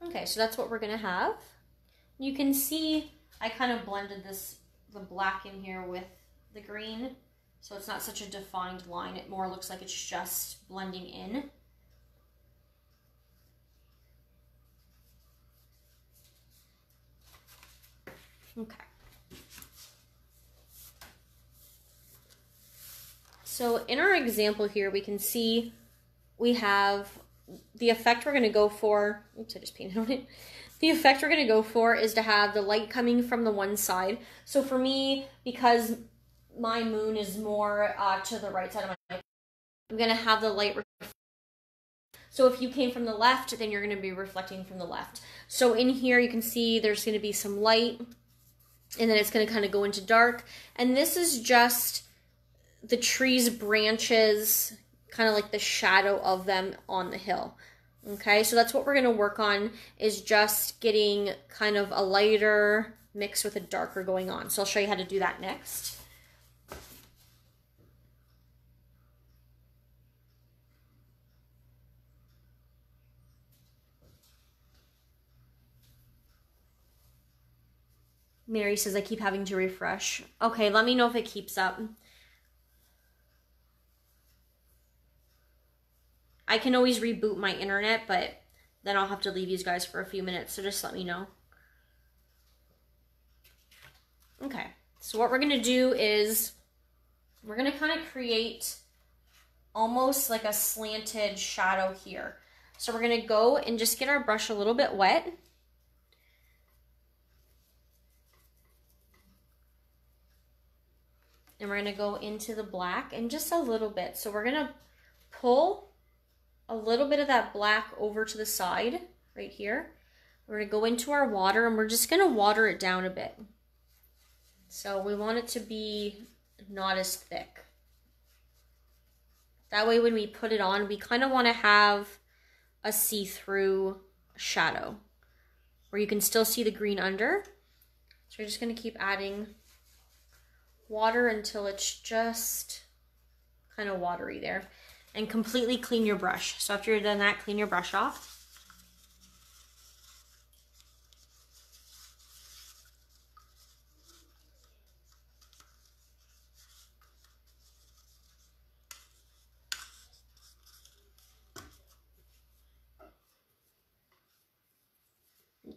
Okay, so that's what we're gonna have. You can see I kind of blended the black in here with the green, so it's not such a defined line. It more looks like it's just blending in. Okay. So in our example here, we can see we have the effect we're going to go for. Oops, I just painted on it. The effect we're going to go for is to have the light coming from the one side. So for me, because my moon is more to the right side of my light, I'm going to have the light. So if you came from the left, then you're going to be reflecting from the left. So in here, you can see there's going to be some light, and then it's going to kind of go into dark. And this is just the tree's branches, kind of like the shadow of them on the hill. Okay, so that's what we're going to work on, is just getting kind of a lighter mix with a darker going on. So I'll show you how to do that next. Mary says, I keep having to refresh. Okay, let me know if it keeps up. I can always reboot my internet, but then I'll have to leave you guys for a few minutes, so just let me know. Okay, so what we're gonna do is we're gonna kind of create almost like a slanted shadow here. So we're gonna go and just get our brush a little bit wet. And we're gonna go into the black and just a little bit. So we're gonna pull a little bit of that black over to the side right here. We're gonna go into our water and we're just gonna water it down a bit. So we want it to be not as thick. That way when we put it on, we kind of want to have a see-through shadow where you can still see the green under. So we're just gonna keep adding water until it's just kind of watery there, and completely clean your brush. So after you're done that, clean your brush off. Okay,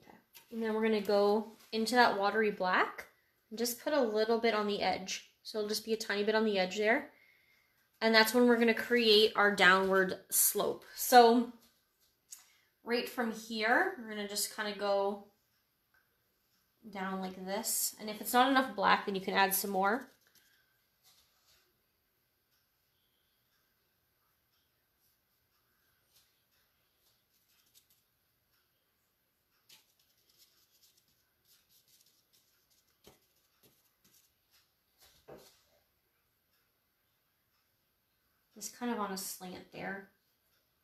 and then we're gonna go into that watery black and just put a little bit on the edge. So it'll just be a tiny bit on the edge there. And that's when we're gonna create our downward slope. So right from here, we're gonna just kind of go down like this. And if it's not enough black, then you can add some more. Just kind of on a slant there.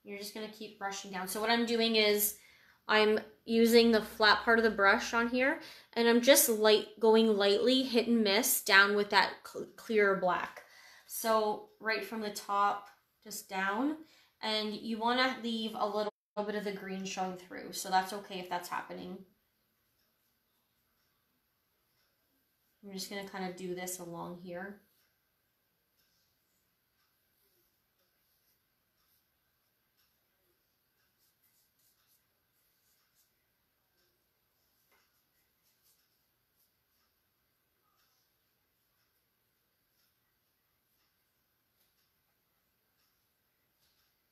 You're just gonna keep brushing down. So what I'm doing is I'm using the flat part of the brush on here, and I'm just going lightly hit and miss down with that clearer black. So right from the top, just down, and you wanna leave a little bit of the green showing through. So that's okay if that's happening. I'm just gonna kind of do this along here.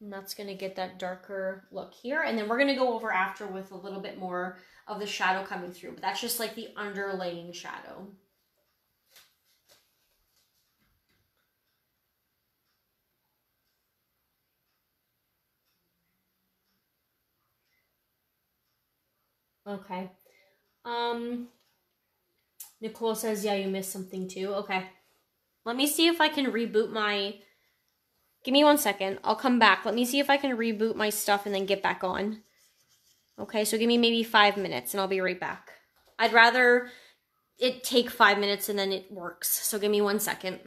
And that's going to get that darker look here. And then we're going to go over after with a little bit more of the shadow coming through. But that's just like the underlaying shadow. Okay. Nicole says, yeah, you missed something too. Okay. Let me see if I can reboot my... Give me 1 second. I'll come back. Let me see if I can reboot my stuff and then get back on. Okay, so give me maybe 5 minutes and I'll be right back. I'd rather it take 5 minutes and then it works. So give me 1 second.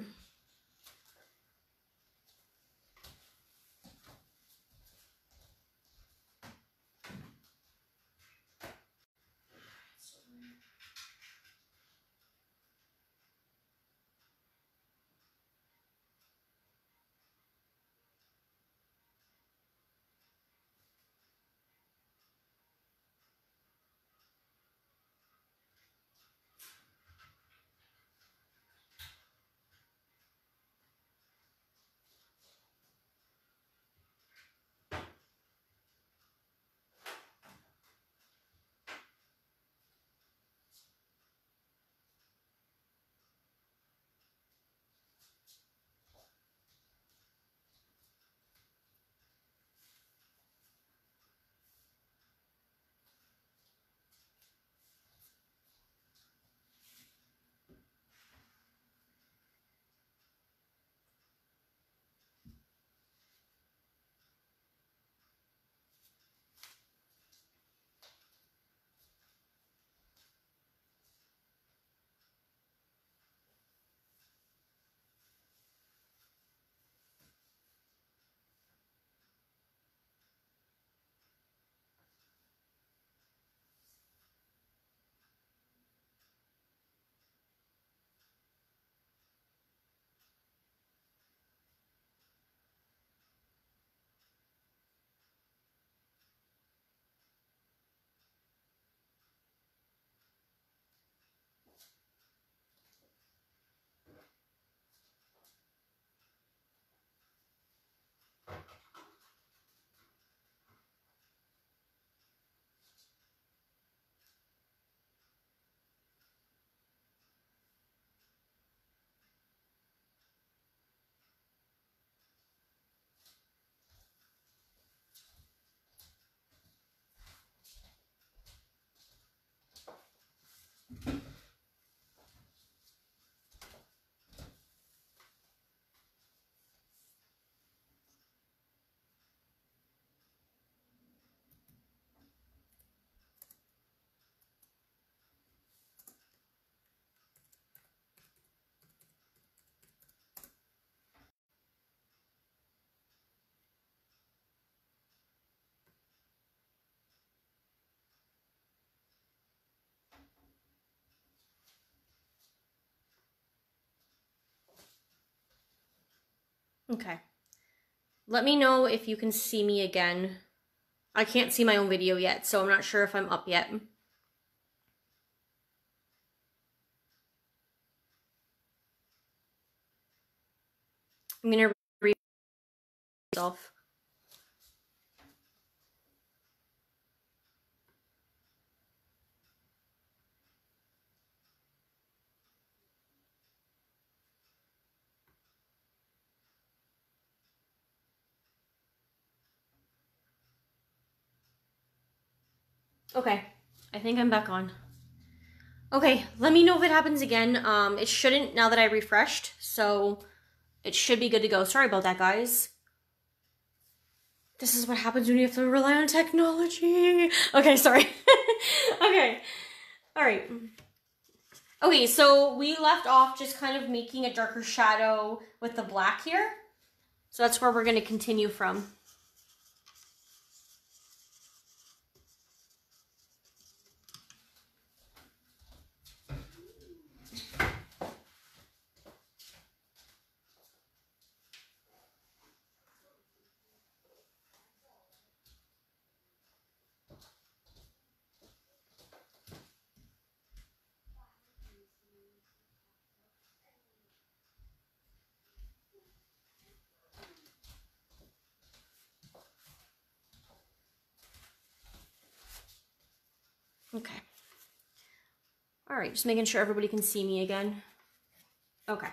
Okay. Let me know if you can see me again. I can't see my own video yet, so I'm not sure if I'm up yet. I'm gonna read myself. Okay, I think I'm back on. Okay, let me know if it happens again. It shouldn't now that I refreshed, so it should be good to go. Sorry about that, guys. This is what happens when you have to rely on technology. Okay, sorry. Okay, all right. Okay, so we left off just kind of making a darker shadow with the black here. So that's where we're going to continue from. Okay. All right, just making sure everybody can see me again. Okay.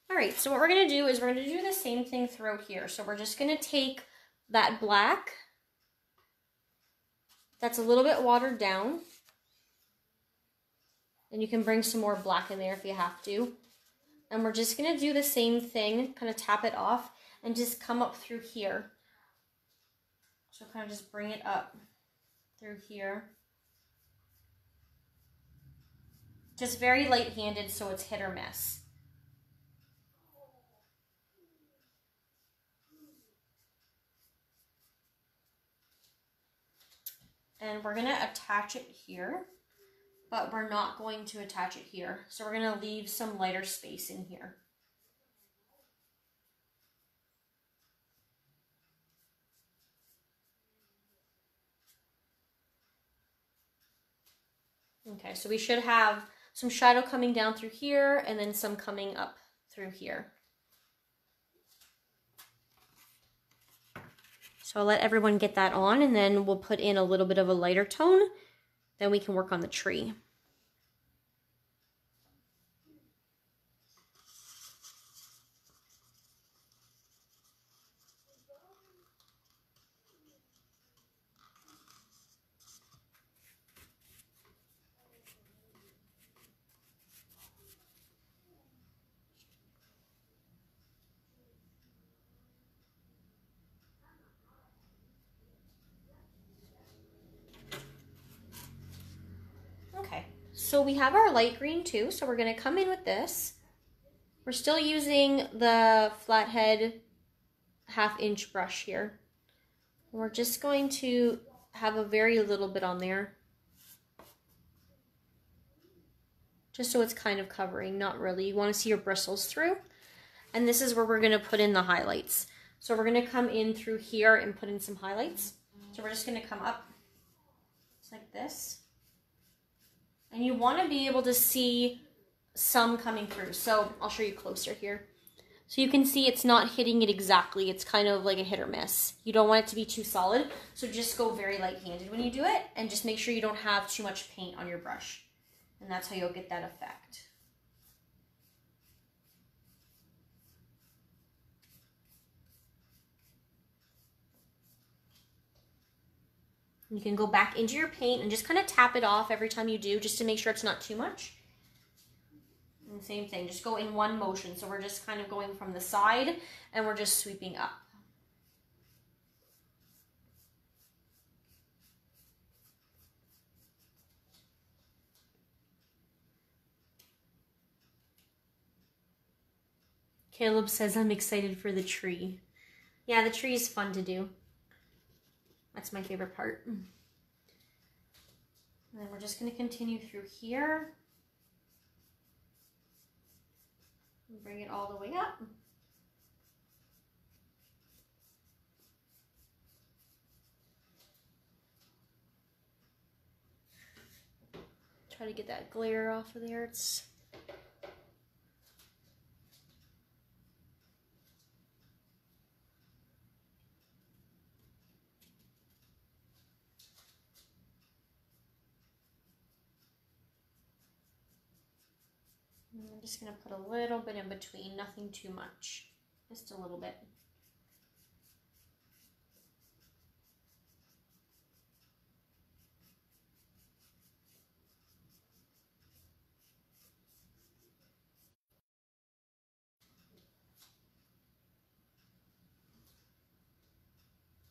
All right, so what we're gonna do is we're gonna do the same thing throughout here. So we're just gonna take that black that's a little bit watered down, and you can bring some more black in there if you have to. And we're just gonna do the same thing, kind of tap it off and just come up through here. So kind of just bring it up through here. Just very light-handed, so it's hit or miss. And we're gonna attach it here, but we're not going to attach it here. So we're gonna leave some lighter space in here. Okay, so we should have some shadow coming down through here and then some coming up through here. So I'll let everyone get that on, and then we'll put in a little bit of a lighter tone. Then we can work on the tree. Okay, so we have our light green too, so we're gonna come in with this. We're still using the flathead 1/2 inch brush here. We're just going to have a very little bit on there, just so it's kind of covering, not really. You want to see your bristles through. And this is where we're going to put in the highlights. So we're going to come in through here and put in some highlights. So we're just going to come up just like this. And you want to be able to see some coming through. So I'll show you closer here. So you can see it's not hitting it exactly. It's kind of like a hit or miss. You don't want it to be too solid. So just go very light-handed when you do it. And just make sure you don't have too much paint on your brush. And that's how you'll get that effect. You can go back into your paint and just kind of tap it off every time you do, just to make sure it's not too much. And same thing, just go in one motion. So we're just kind of going from the side and we're just sweeping up. Caleb says, I'm excited for the tree. Yeah, the tree is fun to do. That's my favorite part. And then we're just going to continue through here. Bring it all the way up. Try to get that glare off of there. I'm just going to put a little bit in between, nothing too much, just a little bit.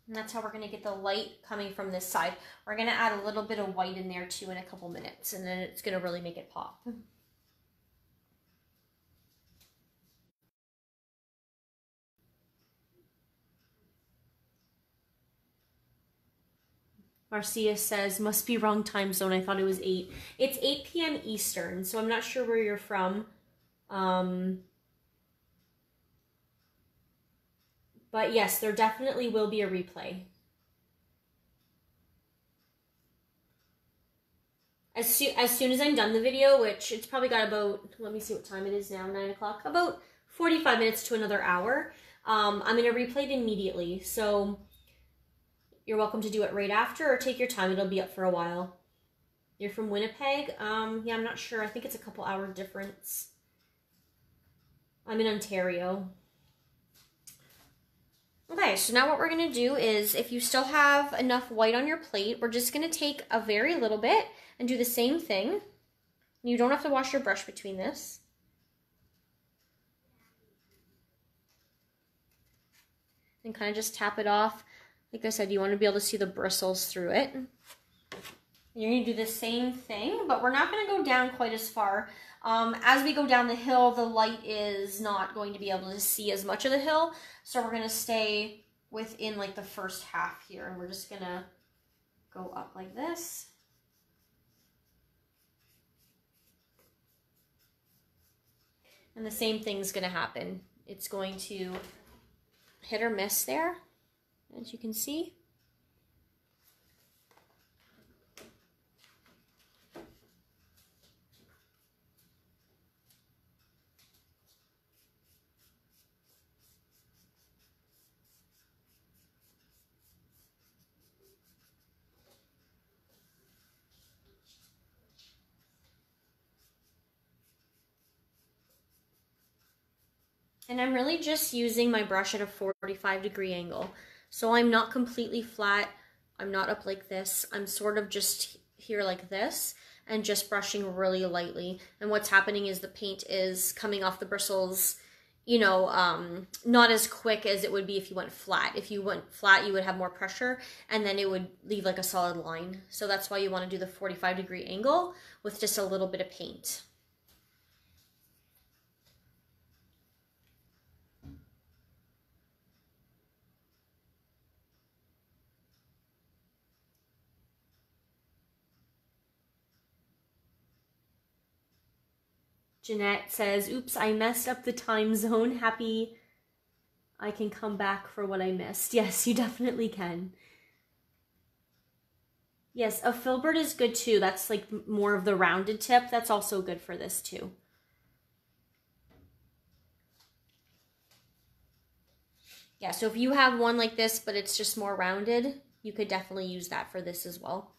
And that's how we're going to get the light coming from this side. We're going to add a little bit of white in there too in a couple minutes, and then it's going to really make it pop. Marcia says, must be wrong time zone. I thought it was 8. It's 8 p.m. Eastern, so I'm not sure where you're from. But yes, there definitely will be a replay. As soon as I'm done the video, which it's probably got about, let me see what time it is now, 9 o'clock, about 45 minutes to another hour. I'm going to replay it immediately, so you're welcome to do it right after or take your time. It'll be up for a while. You're from Winnipeg? Yeah, I'm not sure. I think it's a couple hour difference. I'm in Ontario. Okay, so now what we're going to do is, if you still have enough white on your plate, we're just going to take a very little bit and do the same thing. You don't have to wash your brush between this. And kind of just tap it off. Like I said, you want to be able to see the bristles through it. And you're going to do the same thing, but we're not going to go down quite as far. As we go down the hill, the light is not going to be able to see as much of the hill. So we're going to stay within like the first half here. And we're just going to go up like this. And the same thing's going to happen. It's going to hit or miss there, as you can see. And I'm really just using my brush at a 45-degree angle. So I'm not completely flat. I'm not up like this. I'm sort of just here like this and just brushing really lightly. And what's happening is the paint is coming off the bristles, you know, not as quick as it would be if you went flat. If you went flat, you would have more pressure and then it would leave like a solid line. So that's why you want to do the 45-degree angle with just a little bit of paint. Jeanette says, oops, I messed up the time zone. Happy I can come back for what I missed. Yes, you definitely can. Yes, a filbert is good too. That's like more of the rounded tip. That's also good for this too. Yeah, so if you have one like this, but it's just more rounded, you could definitely use that for this as well.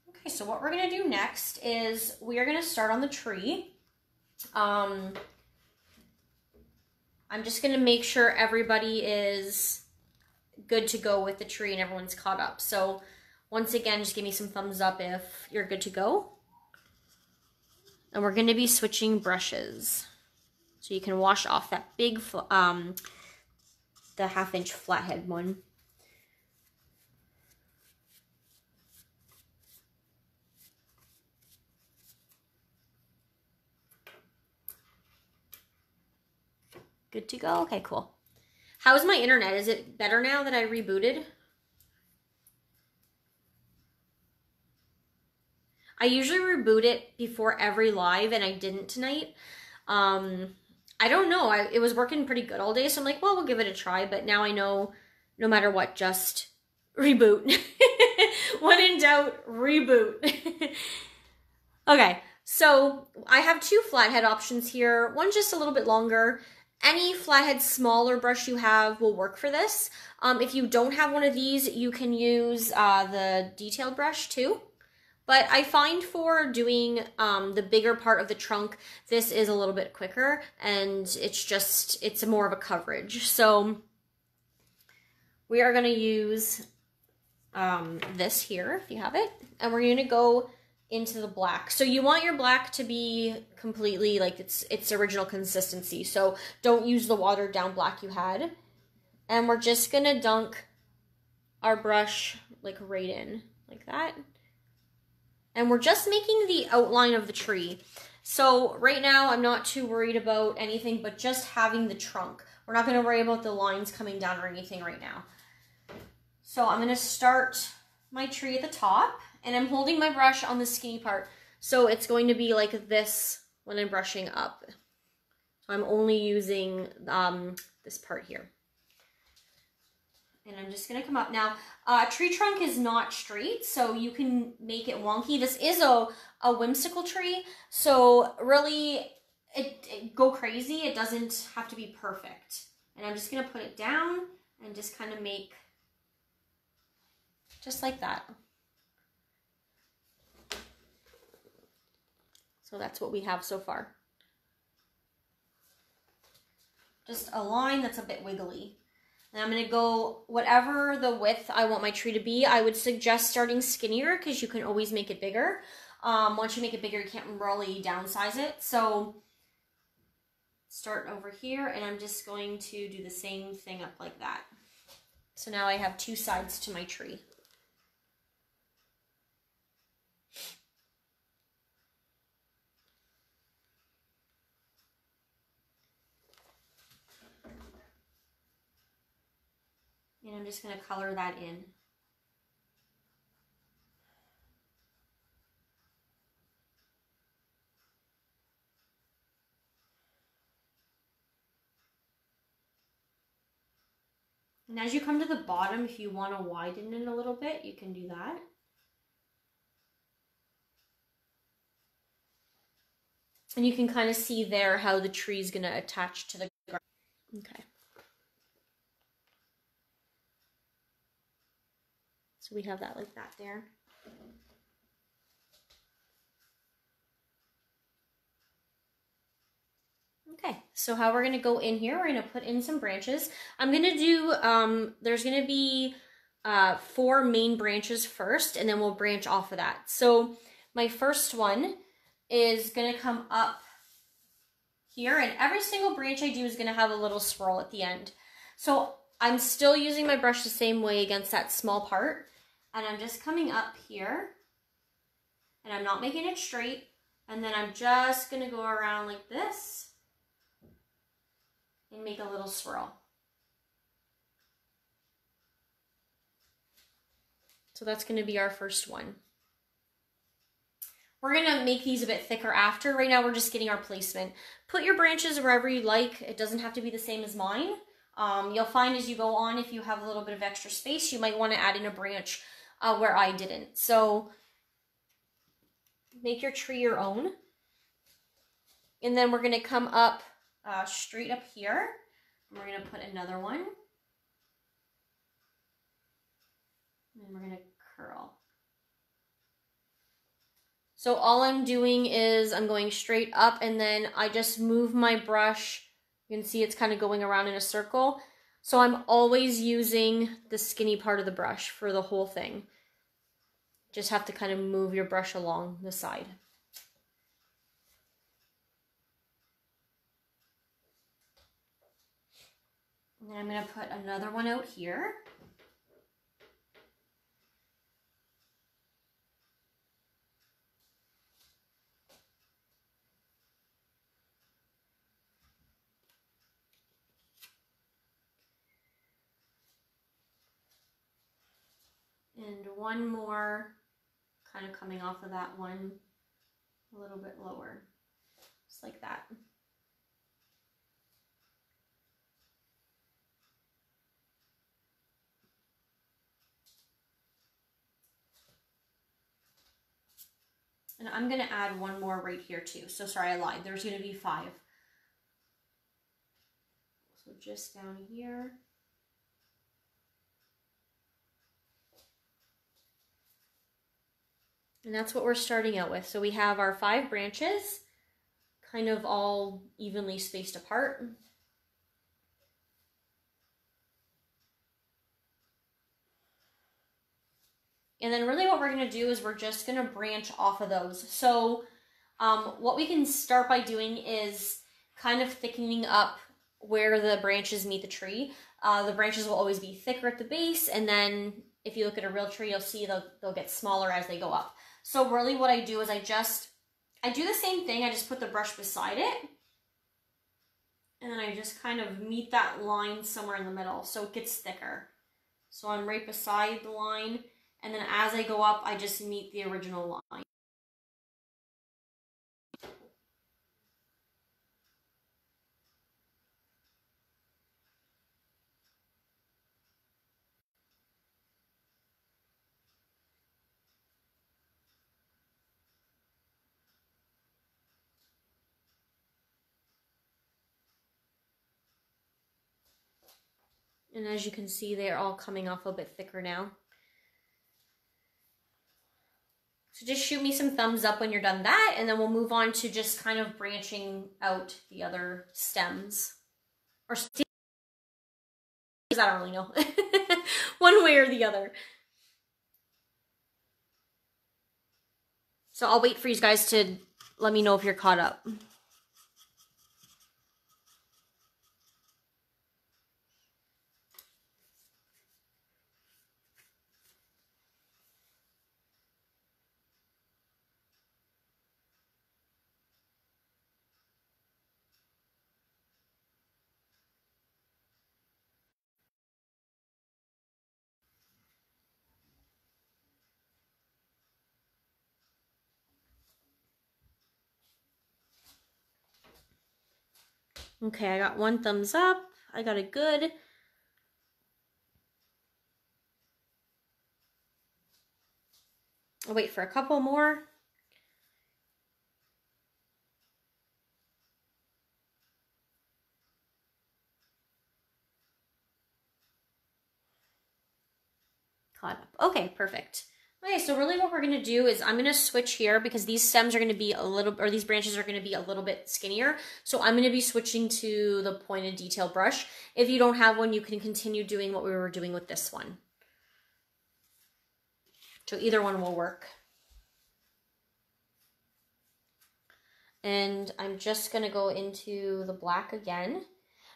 Okay, so what we're gonna do next is we are gonna start on the tree. I'm just gonna make sure everybody is good to go with the tree and everyone's caught up. So once again, just give me some thumbs up if you're good to go. And we're gonna be switching brushes. So you can wash off that big, the 1/2-inch flathead one. Good to go? Okay, cool. How's my internet? Is it better now that I rebooted? I usually reboot it before every live, and I didn't tonight. I don't know. It was working pretty good all day, so I'm like, well, we'll give it a try. But now I know no matter what, just reboot. When in doubt, reboot. Okay, so I have two flathead options here. One just a little bit longer. Any flathead smaller brush you have will work for this. If you don't have one of these, you can use the detailed brush too. But I find for doing the bigger part of the trunk, this is a little bit quicker, and it's more of a coverage. So we are gonna use this here, if you have it, and we're gonna go into the black. So you want your black to be completely like its original consistency. So don't use the watered down black you had. And we're just gonna dunk our brush like right in, like that. And we're just making the outline of the tree. So right now I'm not too worried about anything but just having the trunk. We're not gonna worry about the lines coming down or anything right now. So I'm gonna start my tree at the top, and I'm holding my brush on the skinny part. So it's going to be like this when I'm brushing up. So I'm only using this part here. And I'm just gonna come up. Now, tree trunk is not straight, so you can make it wonky. This is a whimsical tree, so really, it go crazy. It doesn't have to be perfect. And I'm just gonna put it down and just kind of make just like that. So that's what we have so far. Just a line that's a bit wiggly. And I'm going to go whatever the width I want my tree to be. I would suggest starting skinnier because you can always make it bigger. Once you make it bigger, you can't really downsize it. So start over here, and I'm just going to do the same thing up like that. So now I have two sides to my tree. And I'm just going to color that in. And as you come to the bottom, if you want to widen it a little bit, you can do that. And you can kind of see there how the tree is going to attach to the ground. Okay. So we have that like that there. Okay, so how we're gonna go in here, we're gonna put in some branches. I'm gonna do, there's gonna be 4 main branches first, and then we'll branch off of that. So my first one is gonna come up here, and every single branch I do is gonna have a little swirl at the end. So I'm still using my brush the same way against that small part. And I'm just coming up here, and I'm not making it straight, and then I'm just gonna go around like this and make a little swirl. So that's gonna be our first one. We're gonna make these a bit thicker after. Right now we're just getting our placement. Put your branches wherever you like. It doesn't have to be the same as mine. You'll find as you go on, if you have a little bit of extra space, you might wanna add in a branch where I didn't. So make your tree your own. And then we're gonna come up straight up here. And we're gonna put another one. And then we're gonna curl. So all I'm doing is I'm going straight up, and then I just move my brush. You can see it's kind of going around in a circle. So I'm always using the skinny part of the brush for the whole thing. Just have to kind of move your brush along the side. And then I'm going to put another one out here. And one more kind of coming off of that one a little bit lower, just like that. And I'm going to add one more right here too. So sorry, I lied. There's going to be 5. So just down here. And that's what we're starting out with. So we have our 5 branches, kind of all evenly spaced apart. And then really what we're going to do is we're just going to branch off of those. So what we can start by doing is kind of thickening up where the branches meet the tree. The branches will always be thicker at the base, and then if you look at a real tree, you'll see they'll get smaller as they go up. So really what I do is I do the same thing, I just put the brush beside it, and then I just kind of meet that line somewhere in the middle so it gets thicker. So I'm right beside the line, and then as I go up, I just meet the original line. And as you can see, they're all coming off a bit thicker now. So just shoot me some thumbs up when you're done that, and then we'll move on to just kind of branching out the other stems. Or stems, I don't really know. One way or the other. So I'll wait for you guys to let me know if you're caught up. Okay, I got 1 thumbs up. I got it good. I'll wait for a couple more. Caught up. Okay, perfect. Okay, so really what we're going to do is I'm going to switch here because these stems are going to be a little, or these branches are going to be a little bit skinnier. So I'm going to be switching to the pointed detail brush. If you don't have one, you can continue doing what we were doing with this one. So either one will work. And I'm just going to go into the black again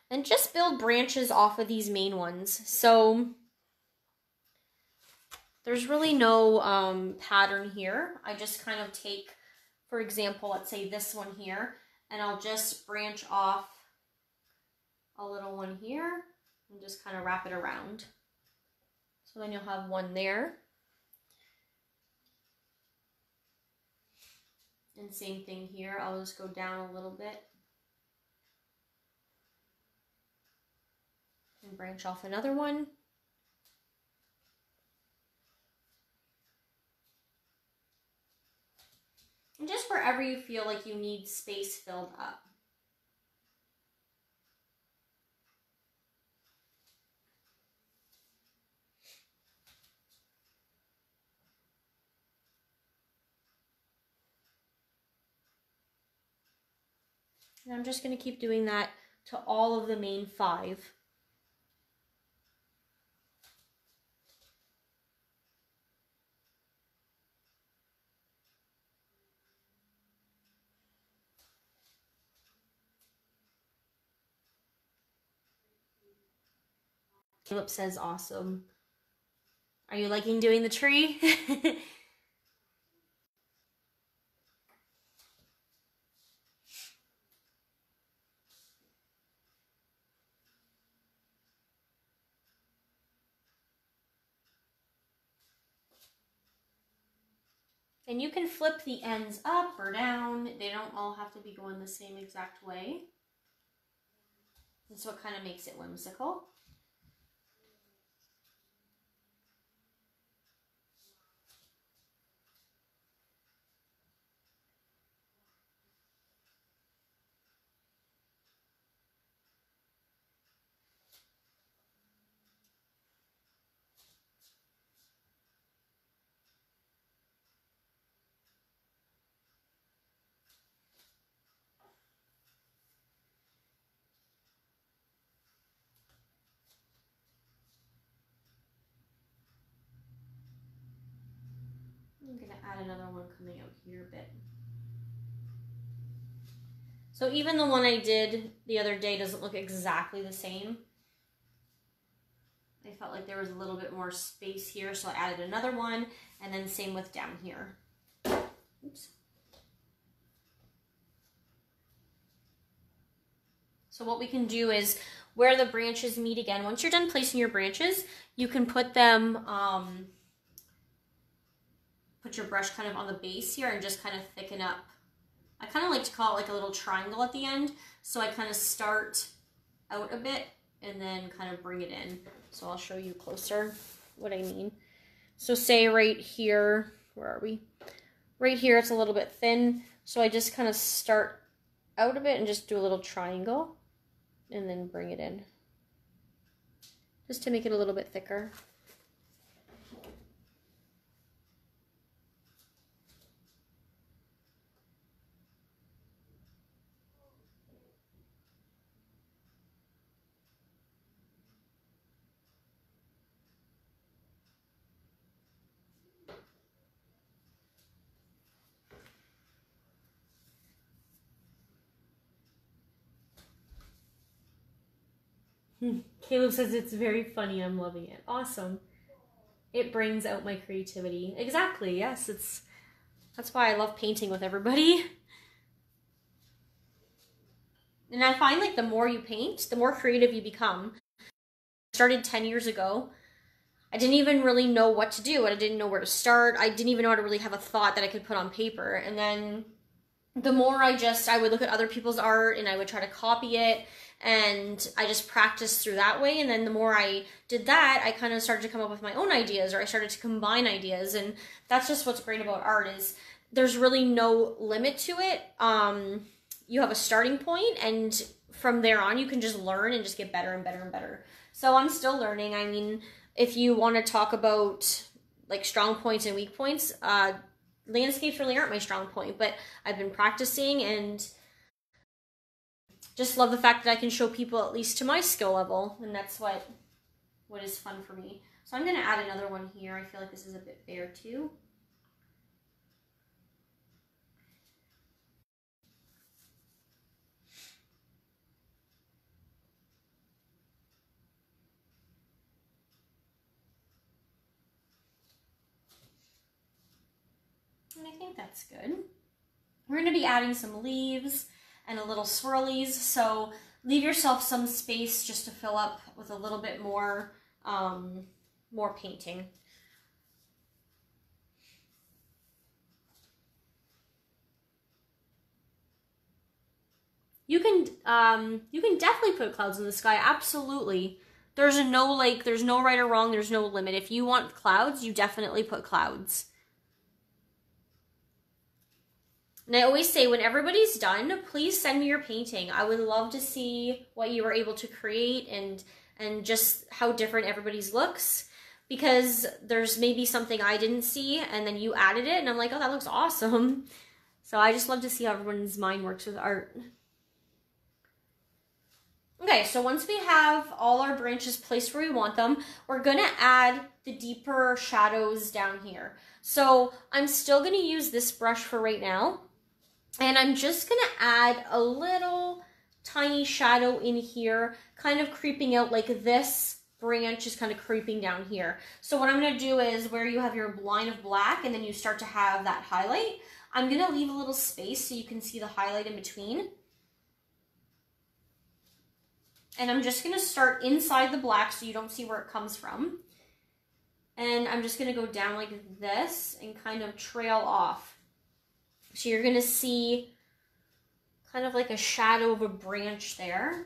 and just build branches off of these main ones. So there's really no pattern here. I just kind of take, for example, let's say this one here, and I'll just branch off a little one here and just kind of wrap it around. So then you'll have one there. And same thing here, I'll just go down a little bit and branch off another one. And just wherever you feel like you need space filled up. And I'm just going to keep doing that to all of the main 5. Caleb says awesome. Are you liking doing the tree? And you can flip the ends up or down. They don't all have to be going the same exact way. That's what kind of makes it whimsical. I'm gonna add another one coming out here a bit. So even the one I did the other day doesn't look exactly the same. I felt like there was a little bit more space here, so I added another one, and then same with down here. Oops. So what we can do is where the branches meet again, once you're done placing your branches, you can put them, put your brush kind of on the base here and just kind of thicken up. I kind of like to call it like a little triangle at the end. So I kind of start out a bit and then kind of bring it in. So I'll show you closer what I mean. So say right here, where are we? Right here, it's a little bit thin. So I just kind of start out a bit and just do a little triangle and then bring it in. Just to make it a little bit thicker. Caleb says it's very funny. I'm loving it. Awesome. It brings out my creativity. Exactly. Yes, that's why I love painting with everybody. And I find like the more you paint, the more creative you become. I started 10 years ago. I didn't even really know what to do. I didn't know where to start. I didn't even know how to really have a thought that I could put on paper. And then the more I would look at other people's art and I would try to copy it. And I just practiced through that way. And then the more I did that, I kind of started to come up with my own ideas, or I started to combine ideas. And that's just what's great about art, is there's really no limit to it. You have a starting point, and from there on, you can just learn and just get better and better and better. So I'm still learning. I mean, if you want to talk about like strong points and weak points, landscapes really aren't my strong point, but I've been practicing and just love the fact that I can show people at least to my skill level, and that's what is fun for me. So I'm going to add another one here. I feel like this is a bit bare too. And I think that's good. We're going to be adding some leaves and a little swirlies, so leave yourself some space just to fill up with a little bit more, more painting. You can definitely put clouds in the sky, absolutely. There's no right or wrong, there's no limit. If you want clouds, you definitely put clouds. And I always say, when everybody's done, please send me your painting. I would love to see what you were able to create and just how different everybody's looks. Because there's maybe something I didn't see, and then you added it, and I'm like, oh, that looks awesome. So I just love to see how everyone's mind works with art. Okay, so once we have all our branches placed where we want them, we're gonna add the deeper shadows down here. So I'm still gonna use this brush for right now. And I'm just gonna add a little tiny shadow in here, kind of creeping out, like this branch is kind of creeping down here. So what I'm gonna do is, where you have your line of black and then you start to have that highlight, I'm gonna leave a little space so you can see the highlight in between. And I'm just gonna start inside the black so you don't see where it comes from. And I'm just gonna go down like this and kind of trail off. So you're gonna see kind of like a shadow of a branch there.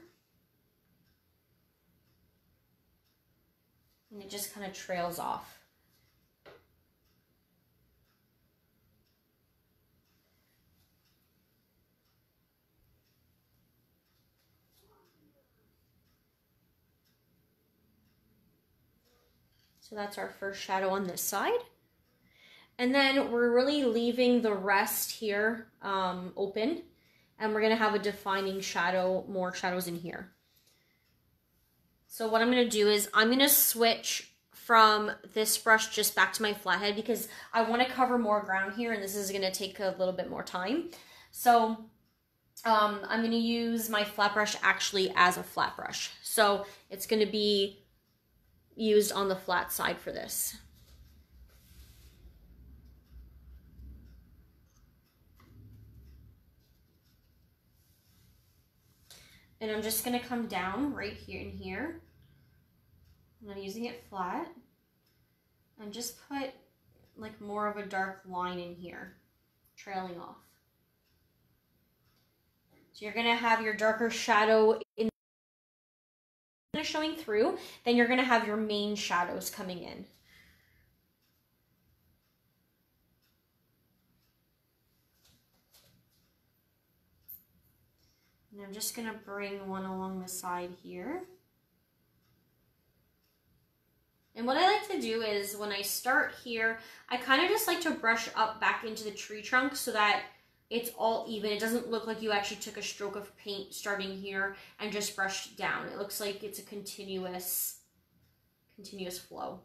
And it just kind of trails off. So that's our first shadow on this side. And then we're really leaving the rest here open. And we're gonna have a defining shadow, more shadows in here. So what I'm gonna do is I'm gonna switch from this brush just back to my flathead because I wanna cover more ground here and this is gonna take a little bit more time. So I'm gonna use my flat brush actually as a flat brush. So it's gonna be used on the flat side for this. And I'm just gonna come down right here and here. And I'm using it flat. And just put like more of a dark line in here, trailing off. So you're gonna have your darker shadow in showing through, then you're gonna have your main shadows coming in. And I'm just gonna bring one along the side here. And what I like to do is when I start here, I kind of just like to brush up back into the tree trunk so that it's all even. It doesn't look like you actually took a stroke of paint starting here and just brushed down. It looks like it's a continuous flow.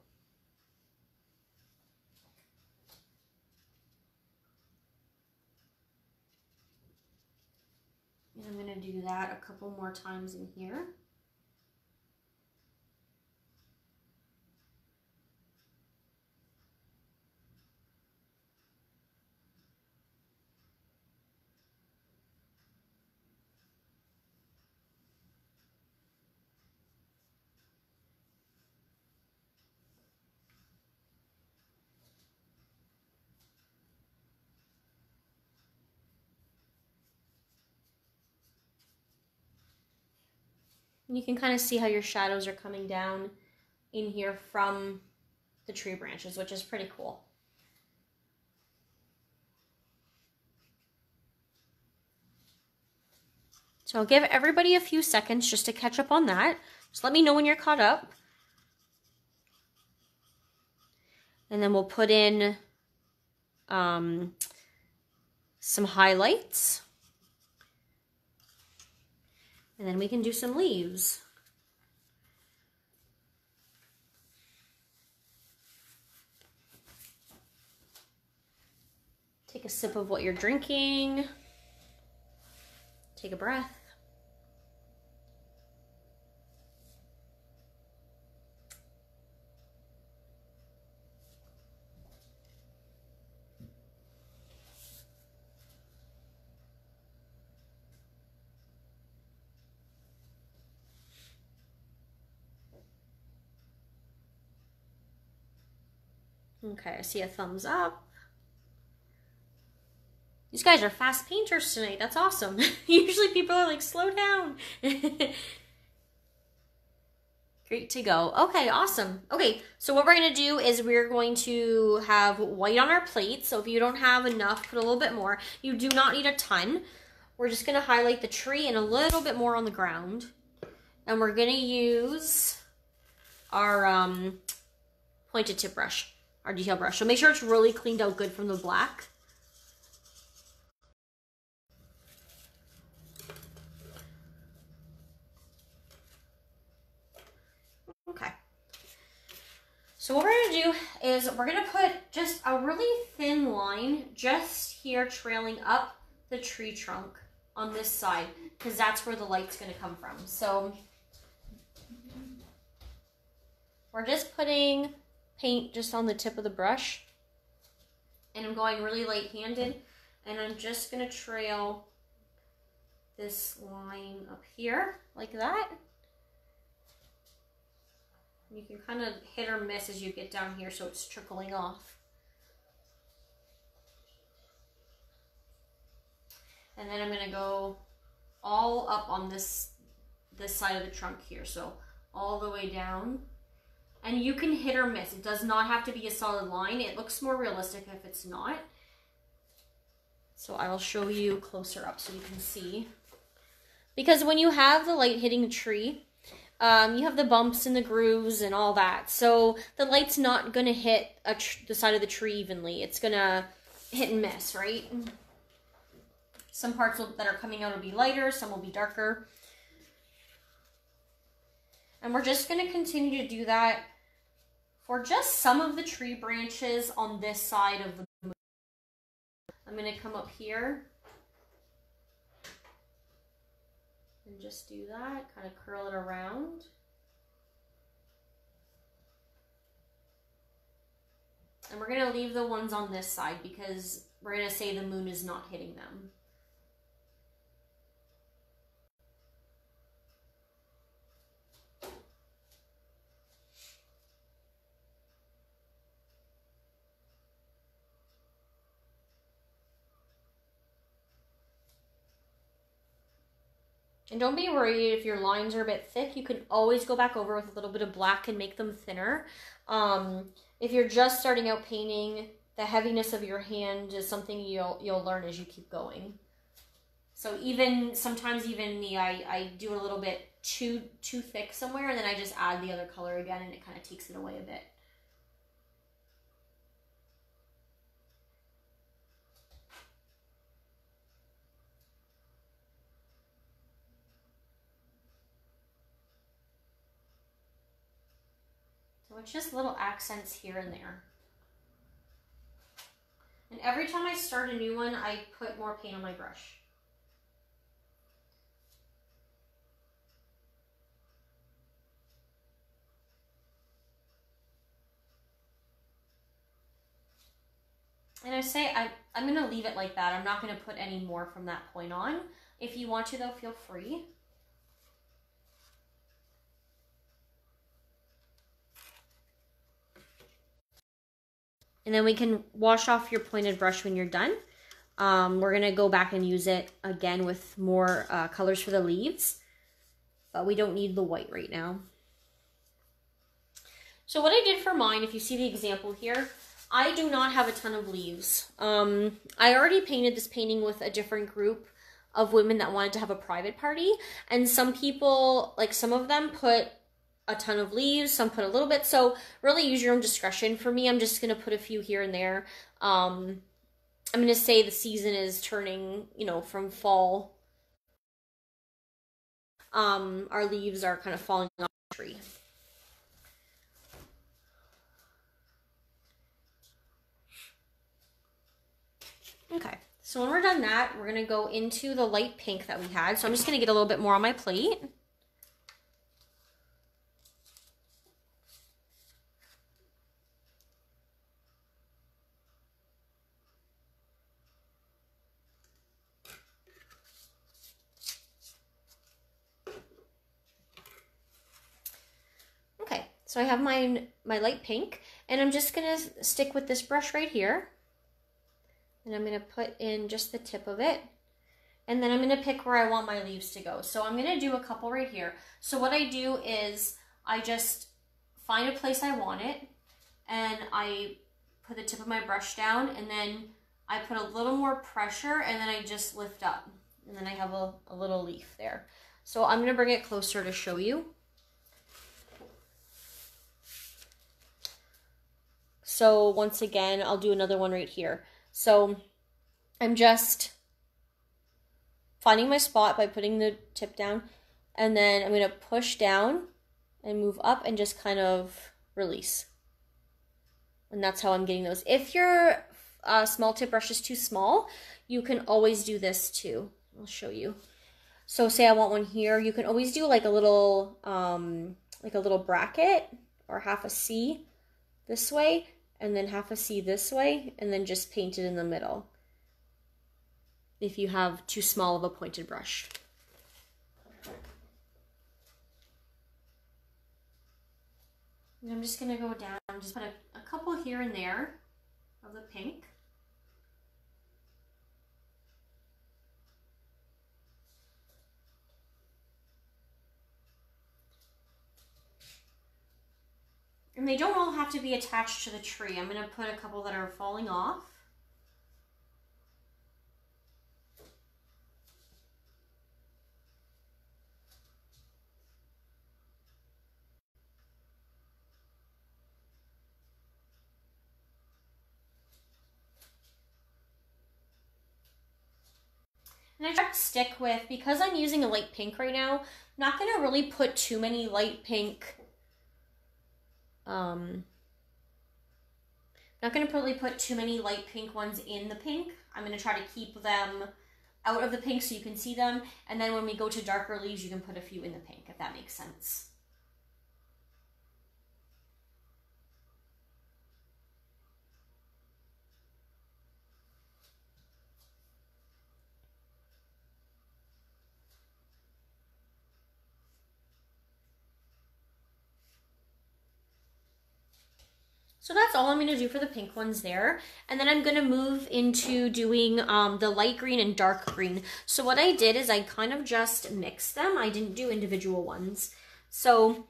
And I'm gonna do that a couple more times in here. And you can kind of see how your shadows are coming down in here from the tree branches, which is pretty cool. So I'll give everybody a few seconds just to catch up on that. Just let me know when you're caught up. And then we'll put in some highlights. And then we can do some leaves. Take a sip of what you're drinking. Take a breath. Okay, I see a thumbs up. These guys are fast painters tonight. That's awesome. Usually people are like, slow down. Great to go. Okay, awesome. Okay, so what we're going to do is we're going to have white on our plate. So if you don't have enough, put a little bit more. You do not need a ton. We're just going to highlight the tree and a little bit more on the ground. And we're going to use our pointed tip brush, our detail brush. So make sure it's really cleaned out good from the black. Okay. So what we're going to do is we're going to put just a really thin line just here trailing up the tree trunk on this side because that's where the light's going to come from. So we're just putting paint just on the tip of the brush and I'm going really light-handed and I'm just going to trail this line up here like that. You can kind of hit or miss as you get down here so it's trickling off. And then I'm going to go all up on this side of the trunk here. So all the way down. And you can hit or miss. It does not have to be a solid line. It looks more realistic if it's not. So I'll show you closer up so you can see. Because when you have the light hitting the tree, you have the bumps and the grooves and all that. So the light's not going to hit the side of the tree evenly. It's going to hit and miss, right? Some parts that are coming out will be lighter, some will be darker. And we're just going to continue to do that for just some of the tree branches on this side of the moon. I'm going to come up here and just do that, kind of curl it around. And we're going to leave the ones on this side because we're going to say the moon is not hitting them. And don't be worried if your lines are a bit thick. You can always go back over with a little bit of black and make them thinner. If you're just starting out painting, the heaviness of your hand is something you'll learn as you keep going. So sometimes even me, I do a little bit too thick somewhere, and then I just add the other color again, and it kind of takes it away a bit. So it's just little accents here and there. And every time I start a new one, I put more paint on my brush. And I say I'm going to leave it like that. I'm not going to put any more from that point on. If you want to, though, feel free. And then we can wash off your pointed brush when you're done. We're going to go back and use it again with more colors for the leaves. But we don't need the white right now. So what I did for mine, if you see the example here, I do not have a ton of leaves. I already painted this painting with a different group of women that wanted to have a private party. And some people, like some of them, put a ton of leaves, some put a little bit. So really use your own discretion. For me, I'm just going to put a few here and there. I'm going to say the season is turning, from fall. Our leaves are kind of falling off the tree. Okay, so when we're done that, we're going to go into the light pink that we had. So I'm just going to get a little bit more on my plate. Okay, so I have my light pink, and I'm just going to stick with this brush right here. And I'm going to put in just the tip of it. And then I'm going to pick where I want my leaves to go. So I'm going to do a couple right here. So what I do is I just find a place I want it. And I put the tip of my brush down. And then I put a little more pressure. And then I just lift up. And then I have a little leaf there. So I'm going to bring it closer to show you. So once again, I'll do another one right here. So I'm just finding my spot by putting the tip down, and then I'm going to push down and move up and just kind of release. And that's how I'm getting those. If your small tip brush is too small, you can always do this too. I'll show you. So say I want one here, you can always do like a little bracket or half a C this way, and then half a C this way, and then just paint it in the middle if you have too small of a pointed brush. And I'm just gonna go down, just put a couple here and there of the pink. And they don't all have to be attached to the tree. I'm gonna put a couple that are falling off. And I try to stick with, because I'm using a light pink right now, I'm not gonna really put too many light pink, not gonna really put too many light pink ones in the pink. I'm gonna try to keep them out of the pink so you can see them. And then when we go to darker leaves, you can put a few in the pink, if that makes sense. So that's all I'm going to do for the pink ones there. And then I'm going to move into doing the light green and dark green. So what I did is I kind of just mixed them. I didn't do individual ones. So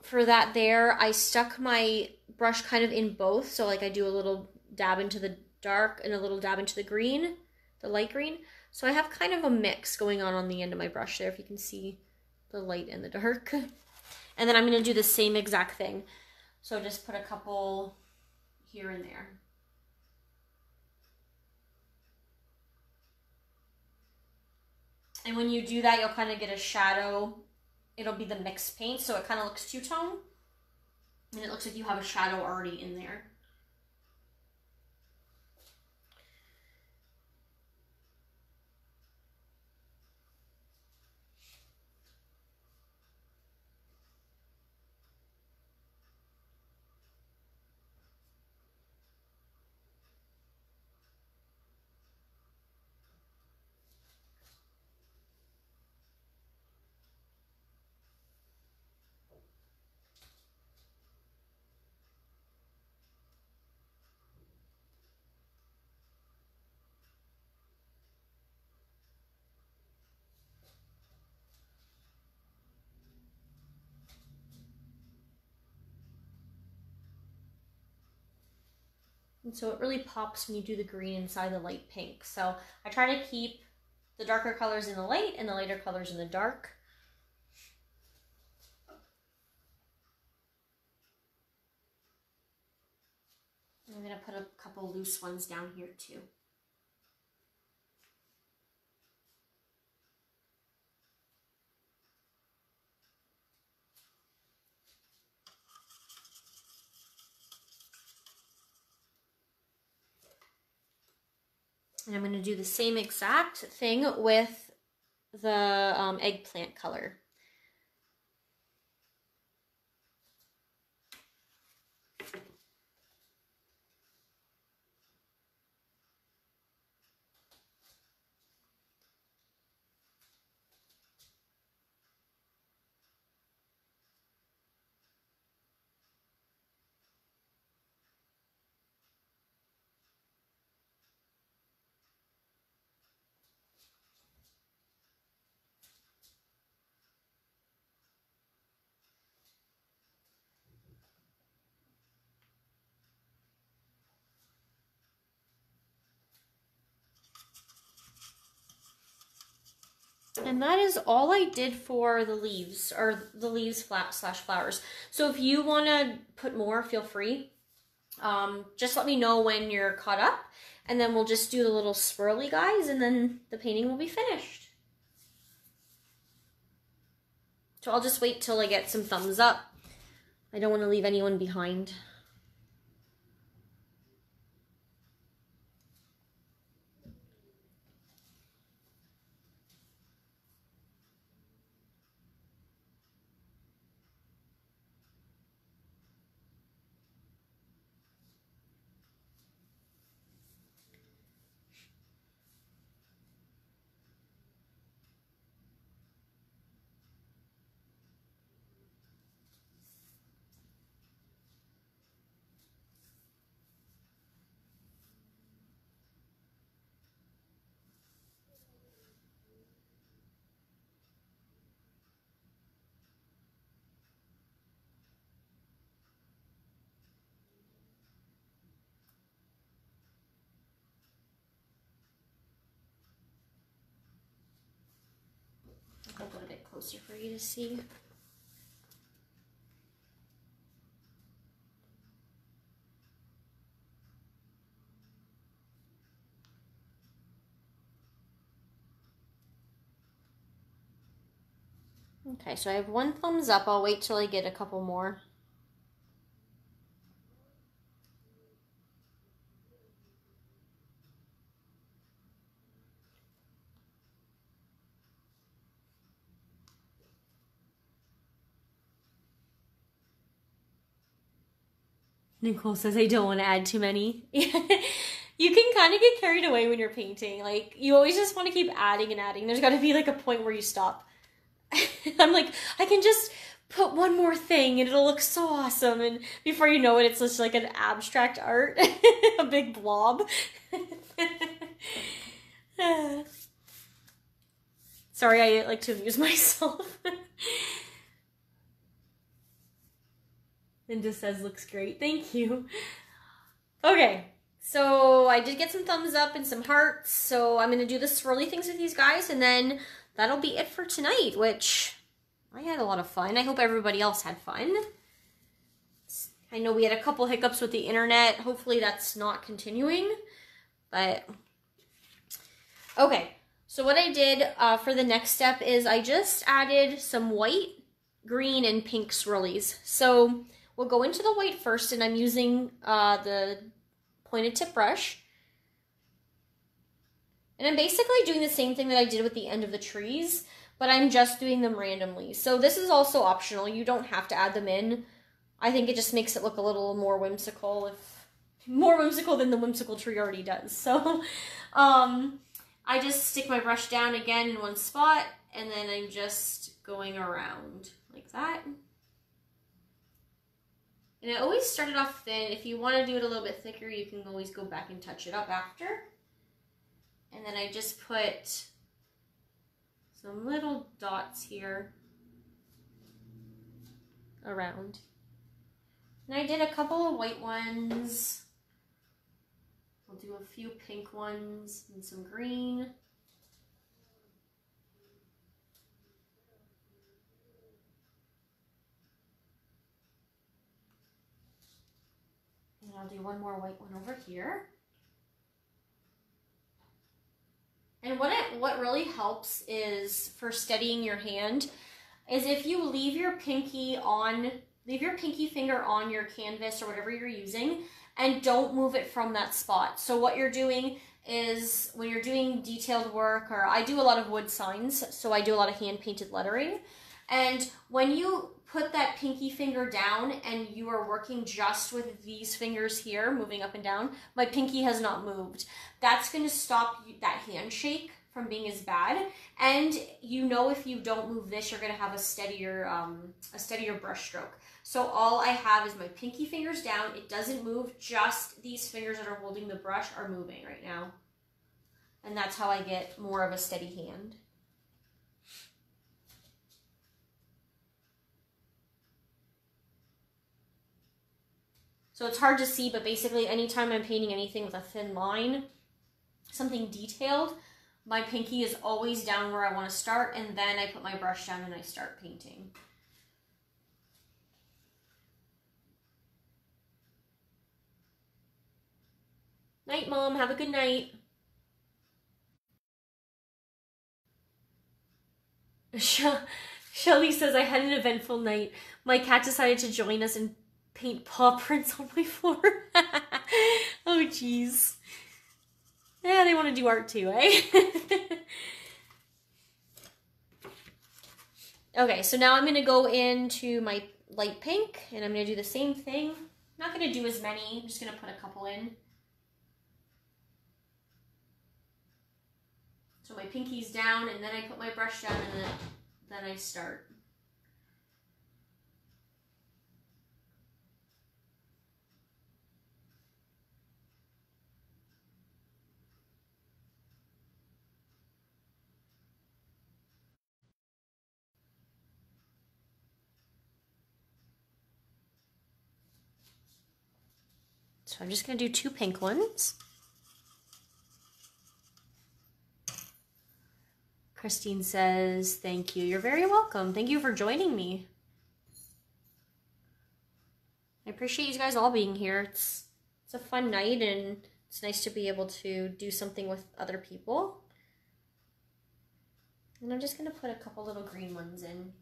for that there, I stuck my brush kind of in both. So like I do a little dab into the dark and a little dab into the green, the light green. So I have kind of a mix going on the end of my brush there, if you can see the light and the dark. And then I'm going to do the same exact thing. So just put a couple here and there. And when you do that, you'll kind of get a shadow. It'll be the mixed paint, so it kind of looks two-tone. And it looks like you have a shadow already in there. And so it really pops when you do the green inside the light pink. So I try to keep the darker colors in the light and the lighter colors in the dark. I'm going to put a couple loose ones down here too. And I'm going to do the same exact thing with the eggplant color. And that is all I did for the leaves, or the leaves slash flowers. So if you want to put more, feel free. Just let me know when you're caught up, and then we'll just do the little swirly guys, and then the painting will be finished. So I'll just wait till I get some thumbs up. I don't want to leave anyone behind. closer for you to see. Okay, so I have one thumbs up. I'll wait till I get a couple more. Nicole says I don't want to add too many. You can kind of get carried away when you're painting. Like, you always just want to keep adding and adding. There's got to be like a point where you stop. I'm like, I can just put one more thing and it'll look so awesome. And before you know it, it's just like an abstract art, a big blob. Sorry, I like to amuse myself. Linda says looks great. Thank you. Okay, so I did get some thumbs up and some hearts. So I'm going to do the swirly things with these guys, and then that'll be it for tonight, which I had a lot of fun. I hope everybody else had fun. I know we had a couple hiccups with the internet. Hopefully that's not continuing, but okay. So what I did for the next step is I just added some white, green, and pink swirlies. So we'll go into the white first, and I'm using the pointed tip brush. And I'm basically doing the same thing that I did with the end of the trees, but I'm just doing them randomly. So this is also optional. You don't have to add them in. I think it just makes it look a little more whimsical, more whimsical than the whimsical tree already does. So I just stick my brush down again in one spot, and then I'm just going around like that. And I always start it off thin. If you want to do it a little bit thicker, you can always go back and touch it up after. And then I just put some little dots here around. And I did a couple of white ones. I'll do a few pink ones and some green. And I'll do one more white one over here. And what really helps is for steadying your hand is if you leave your pinky finger on your canvas or whatever you're using and don't move it from that spot. So what you're doing is when you're doing detailed work, or I do a lot of wood signs, so I do a lot of hand painted lettering. And when you put that pinky finger down and you are working just with these fingers here, moving up and down, my pinky has not moved. That's going to stop that handshake from being as bad. And you know, if you don't move this, you're going to have a steadier brush stroke. So all I have is my pinky fingers down. It doesn't move. Just these fingers that are holding the brush are moving right now. And that's how I get more of a steady hand. So it's hard to see, but basically anytime I'm painting anything with a thin line, something detailed, my pinky is always down where I want to start, and then I put my brush down and I start painting. Night, Mom. Have a good night. Shelly says, I had an eventful night. My cat decided to join us and paint paw prints on my floor. Oh, jeez. Yeah, they want to do art too, eh? Okay, so now I'm going to go into my light pink, and I'm going to do the same thing. I'm not going to do as many. I'm just going to put a couple in. So my pinky's down, and then I put my brush down, and then I start. So I'm just going to do 2 pink ones. Christine says, thank you. You're very welcome. Thank you for joining me. I appreciate you guys all being here. It's a fun night, and it's nice to be able to do something with other people. And I'm just going to put a couple little green ones in.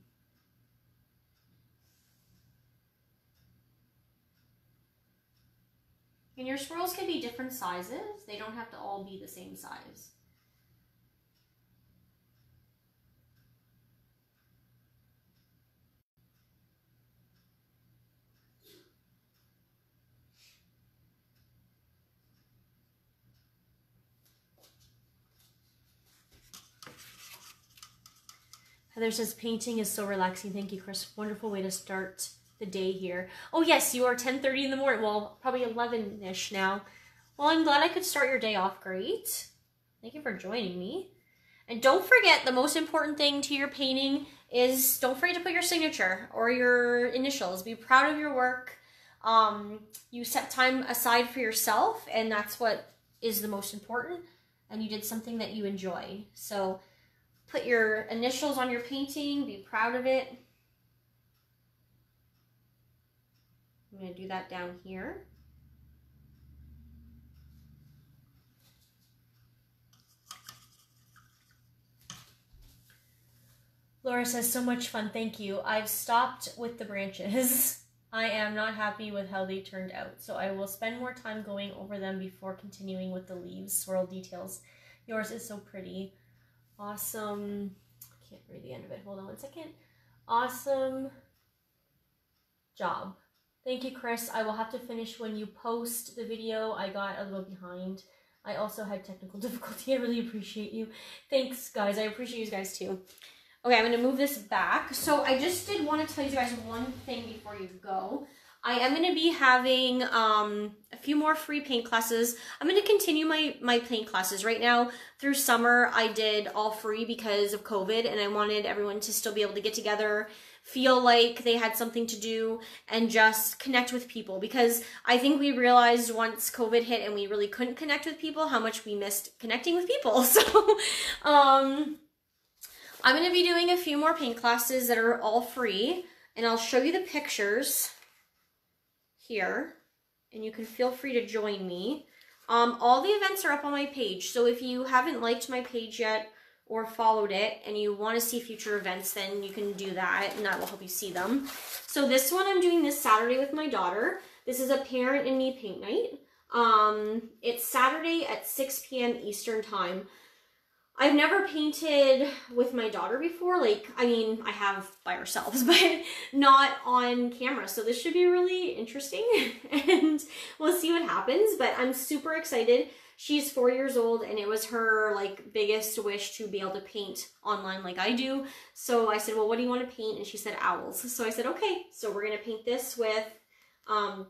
And your swirls can be different sizes. They don't have to all be the same size. Heather says, painting is so relaxing. Thank you, Chris. Wonderful way to start the day here. Oh, yes, you are 10:30 in the morning. Well, probably 11-ish now. Well, I'm glad I could start your day off great. Thank you for joining me. And don't forget, the most important thing to your painting is don't forget to put your signature or your initials. Be proud of your work. You set time aside for yourself, and that's what is the most important. And you did something that you enjoy. So put your initials on your painting, be proud of it. I'm going to do that down here. Laura says, so much fun, thank you. I've stopped with the branches. I am not happy with how they turned out, so I will spend more time going over them before continuing with the leaves, swirl details. Yours is so pretty. Awesome. I can't read the end of it. Hold on one second. Awesome job. Thank you, Chris. I will have to finish when you post the video. I got a little behind. I also had technical difficulty. I really appreciate you. Thanks, guys. I appreciate you guys, too. Okay, I'm going to move this back. So I just did want to tell you guys one thing before you go. I am going to be having a few more free paint classes. I'm going to continue my paint classes. Right now, through summer, I did all free because of COVID, and I wanted everyone to still be able to get together, feel like they had something to do, and just connect with people. Because I think we realized once COVID hit and we really couldn't connect with people, how much we missed connecting with people. So, I'm going to be doing a few more paint classes that are all free, and I'll show you the pictures here, and you can feel free to join me. All the events are up on my page, so if you haven't liked my page yet or followed it and you want to see future events, then you can do that, and that will help you see them. So this one I'm doing this Saturday with my daughter. This is a parent and me paint night. It's Saturday at 6 p.m. Eastern time. I've never painted with my daughter before. Like, I mean, I have by ourselves, but not on camera. So this should be really interesting, and we'll see what happens. But I'm super excited. She's 4 years old, and it was her like biggest wish to be able to paint online like I do. So I said, well, what do you want to paint? And she said owls. So I said, okay, so we're going to paint this with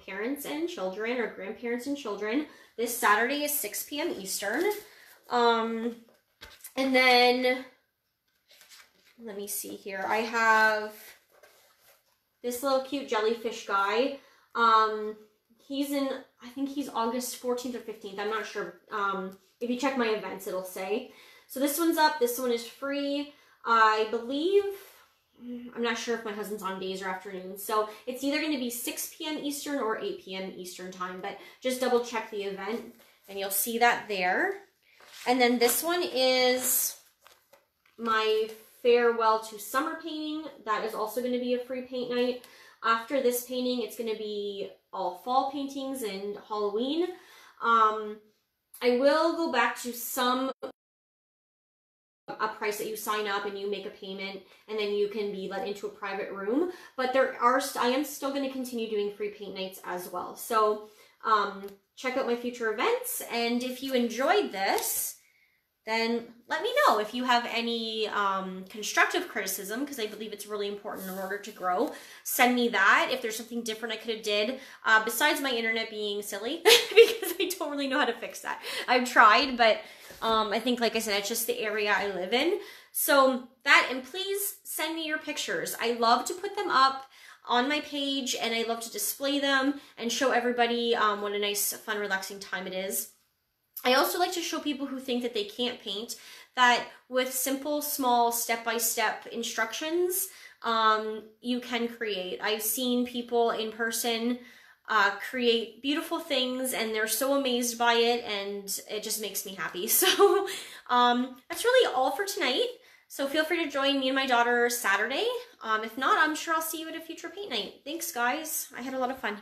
parents and children, or grandparents and children. This Saturday is 6 p.m. Eastern. And then, let me see here. I have this little cute jellyfish guy. He's in, I think he's August 14th or 15th. I'm not sure. If you check my events, it'll say. So this one's up. This one is free. I believe, I'm not sure if my husband's on days or afternoons. So it's either going to be 6 p.m. Eastern or 8 p.m. Eastern time. But just double check the event, and you'll see that there. And then this one is my farewell to summer painting. That is also going to be a free paint night. After this painting, it's going to be all fall paintings and Halloween. I will go back to a price that you sign up and you make a payment, and then you can be let into a private room. But I am still going to continue doing free paint nights as well. So check out my future events, and if you enjoyed this, then let me know. If you have any constructive criticism, because I believe it's really important in order to grow, send me that. If there's something different I could have did, besides my internet being silly, because I don't really know how to fix that. I've tried, but I think, like I said, it's just the area I live in. So that, and please send me your pictures. I love to put them up on my page, and I love to display them and show everybody what a nice, fun, relaxing time it is. I also like to show people who think that they can't paint that with simple, small, step-by-step instructions, you can create. I've seen people in person create beautiful things, and they're so amazed by it, and it just makes me happy. So that's really all for tonight. So feel free to join me and my daughter Saturday. If not, I'm sure I'll see you at a future paint night. Thanks, guys. I had a lot of fun.